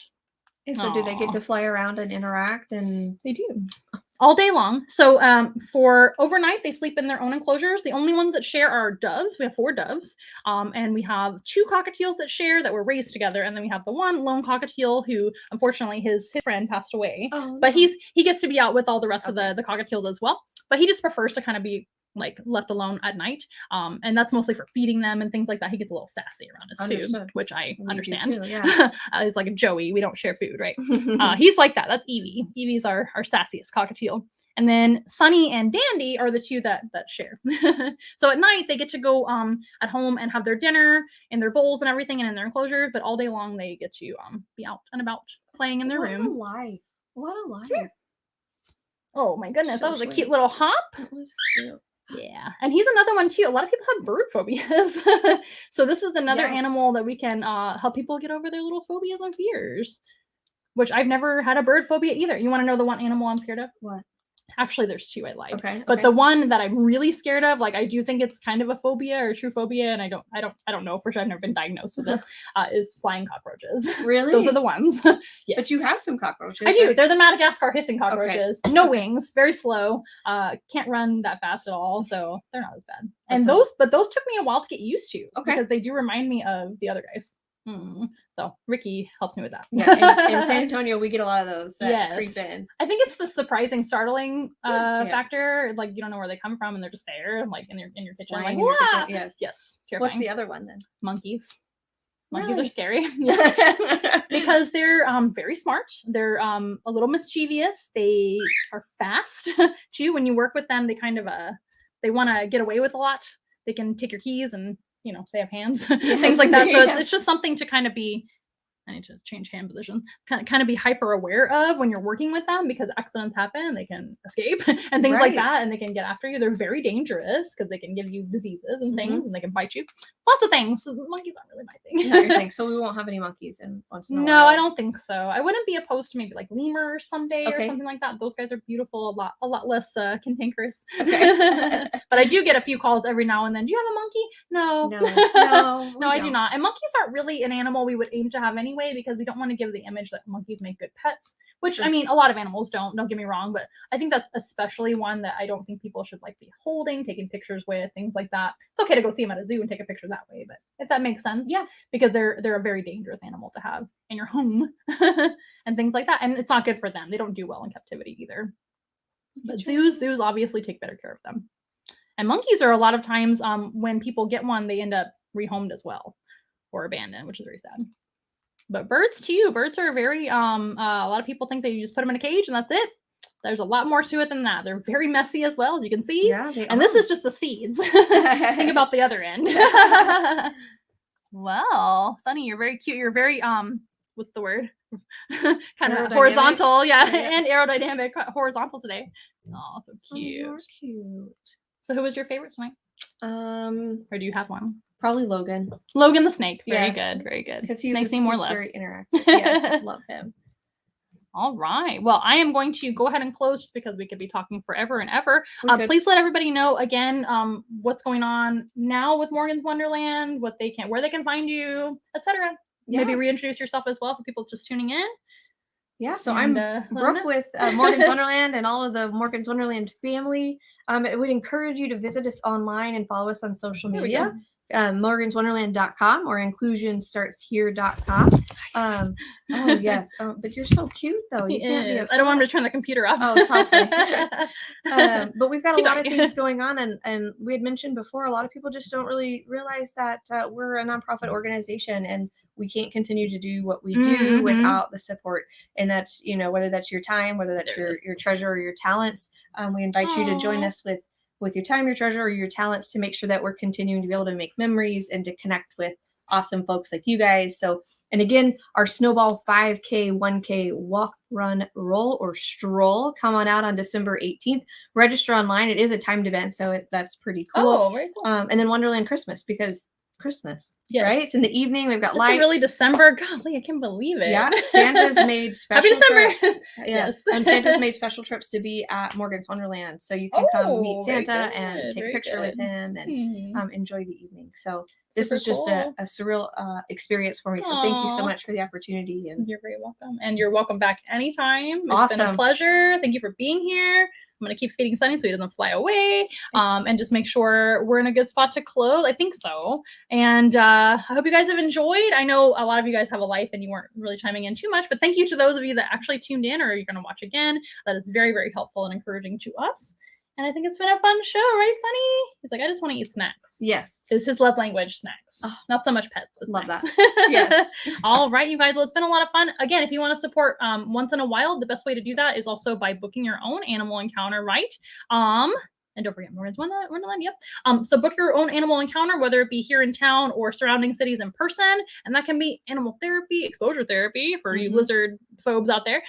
And so do they get to fly around and interact? And they do. all day long. So for overnight, they sleep in their own enclosures. The only ones that share are doves. We have 4 doves, and we have 2 cockatiels that share that were raised together, and then we have the one lone cockatiel who, unfortunately, his friend passed away. Oh, but no. he gets to be out with all the rest of the cockatiels as well. But he just prefers to kind of be like left alone at night, and that's mostly for feeding them and things like that. He gets a little sassy around his food, which I understand. Too, yeah. He's like a Joey. We don't share food, right? He's like that. That's Evie. Evie's our sassiest cockatiel. And then Sunny and Dandy are the 2 that share. So at night they get to go at home and have their dinner in their bowls and everything and in their enclosure, but all day long they get to be out and about playing in their room. What a life. Sure. Oh my goodness, So that was sweet. a cute little hop. That was cute. Yeah, and he's another one too. A lot of people have bird phobias. So this is another animal that we can help people get over their little phobias and fears, which I've never had a bird phobia either. You want to know the one animal I'm scared of? What? Actually, there's 2 I lied. Okay. But the one that I'm really scared of, like I do think it's kind of a phobia or true phobia, and I don't know for sure. I've never been diagnosed with this. Is flying cockroaches. Really? Those are the ones. Yes. But you have some cockroaches. I do. Right? They're the Madagascar hissing cockroaches. Okay. No wings, very slow. Can't run that fast at all, so they're not as bad. And those took me a while to get used to. Okay. Because they do remind me of the other guys. So Ricky helps me with that. Yeah, in San Antonio, we get a lot of those that creep in. I think it's the surprising, startling factor. Like you don't know where they come from, and they're just there, like in your kitchen. Flying like, in your kitchen. Yes. Yes. Terrifying. What's the other one then? Monkeys. Monkeys are scary. Because they're very smart. They're a little mischievous. They are fast too. When you work with them, they kind of they want to get away with a lot. They can take your keys and they have hands, things like that. So it's just something to kind of be. I need to change hand position. Kind of be hyper aware of when you're working with them, because accidents happen. They can escape and things like that, and they can get after you. They're very dangerous because they can give you diseases and things, and they can bite you. Lots of things. So monkeys aren't really my thing. Not your thing. So we won't have any monkeys in once in a while. No, I don't think so. I wouldn't be opposed to maybe like lemurs someday or something like that. Those guys are beautiful, a lot less cantankerous. Okay. But I do get a few calls every now and then. Do you have a monkey? No, I do not. And monkeys aren't really an animal we would aim to have anyway, because we don't want to give the image that monkeys make good pets, which I mean, a lot of animals don't get me wrong, but I think that's especially one that I don't think people should like be holding, taking pictures with, things like that. It's okay to go see them at a zoo and take a picture that way, but if that makes sense, because they're a very dangerous animal to have in your home and things like that, and it's not good for them. They don't do well in captivity either. But zoos obviously take better care of them. And monkeys are a lot of times when people get one, they end up rehomed as well or abandoned, which is very sad. But birds too. Birds are very, a lot of people think that you just put them in a cage and that's it. There's a lot more to it than that. They're very messy as well, as you can see. Yeah, and this is just the seeds. Think about the other end. Well, Sunny, you're very cute. You're very, what's the word? Kind of horizontal. Yeah, and aerodynamic, horizontal today. Oh, so cute. You're cute. So who was your favorite tonight? Or do you have one? Probably Logan. Logan the snake. Very good. Very good. Because he's very interactive. Yes, love him. All right. Well, I am going to go ahead and close just because we could be talking forever and ever. Please let everybody know again what's going on now with Morgan's Wonderland, where they can find you, etc. Maybe reintroduce yourself as well for people just tuning in. Yeah, so I'm Brooke with Morgan's Wonderland and all of the Morgan's Wonderland family. I would encourage you to visit us online and follow us on social media. morganswonderland.com or inclusionstartshere.com. Oh yes. But you're so cute though. You can't be upset. I don't want him to turn the computer off. Oh, it's helpful. But we've got a lot of things going on, and we had mentioned before, a lot of people just don't really realize that we're a nonprofit organization and we can't continue to do what we do without the support. And that's, whether that's your time, whether that's your treasure or your talents. We invite you to join us with your time, your treasure, or your talents to make sure that we're continuing to be able to make memories and to connect with awesome folks like you guys. So, and again, our Snowball 5K, 1K walk, run, roll, or stroll come on December 18th. Register online. It is a timed event, so that's pretty cool. Oh, very cool. And then Wonderland Christmas, because Christmas, right? It's in the evening. We've got lights. Really December. Golly, I can't believe it. Yeah, Santa's made special Happy December. trips. Yes, and Santa's made special trips to be at Morgan's Wonderland, so you can come meet Santa and take a picture with him and enjoy the evening. So this Super was just cool. a surreal experience for me. So thank you so Aw. much for the opportunity. And You're very welcome. And you're welcome back anytime. It's been a Awesome. pleasure. Thank you for being here. I'm going to keep feeding Sunny so he doesn't fly away, and just make sure we're in a good spot to close. I think so. And I hope you guys have enjoyed. I know a lot of you guys have a life and you weren't really chiming in too much, but thank you to those of you that actually tuned in or you're going to watch again. That is very, very helpful and encouraging to us. And I think it's been a fun show, right, Sunny? He's like, I just want to eat snacks. yes. Is his love language snacks. Oh, not so much pets. But love snacks. that. Yes. All right, you guys. Well, it's been a lot of fun. Again, if you want to support Once in a Wild, the best way to do that is also by booking your own animal encounter, right? And don't forget Morgan's Wonderland. Yep. So book your own animal encounter, whether it be here in town or surrounding cities in person. And that can be animal therapy, exposure therapy for you lizard phobes out there,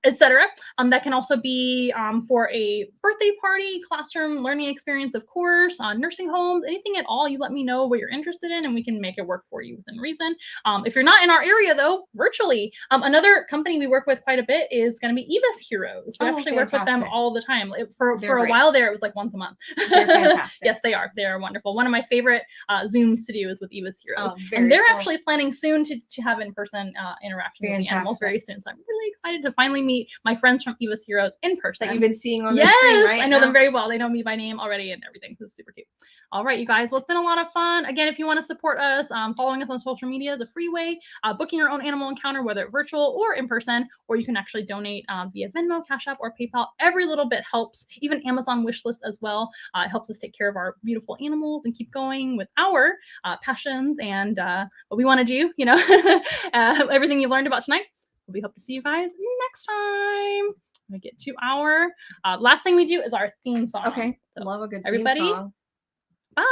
etc. That can also be for a birthday party, classroom learning experience, of course, nursing homes, anything at all. You let me know what you're interested in and we can make it work for you within reason. If you're not in our area, though, virtually. Another company we work with quite a bit is going to be Eva's Heroes. We actually work with them all the time. For a while there, it was like once a month. They're fantastic. Yes, they are. They are wonderful. One of my favorite Zooms to do is with Eva's Heroes. And they're actually planning soon to have in-person interaction with the animals very soon. So I'm really excited to finally meet my friends from Eva's Heroes in person. That you've been seeing on the screen, right? I know them very well. They know me by name already and everything. This is super cute. All right, you guys. Well, it's been a lot of fun. Again, if you want to support us, following us on social media is a free way. Booking your own animal encounter, whether virtual or in person, or you can actually donate via Venmo, Cash App, or PayPal. Every little bit helps. Even Amazon wishlist as well. It helps us take care of our beautiful animals and keep going with our passions and what we want to do. You know, everything you've learned about tonight. We hope to see you guys next time. We get to our last thing we do is our theme song. Okay, so, love a good everybody. theme song. Bye.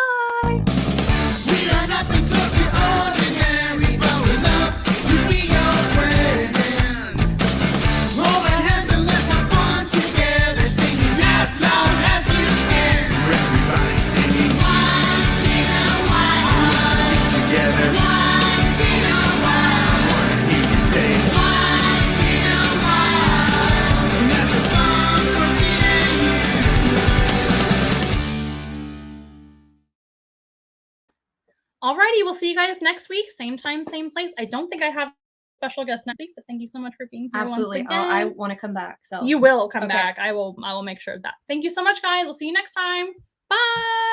We are nothing close to ordinary, but we love to be your friend. Hold our hands and let's have fun together, singing as loud as you can. Everybody singing once in a while, together. Once in a while, I wanna hear you say once in a while. That's the fun for me and you. Alrighty, we'll see you guys next week. Same time, same place. I don't think I have special guests next week, but thank you so much for being here. Absolutely. Once again. I want to come back. So you will come back. I will make sure of that. Thank you so much, guys. We'll see you next time. Bye.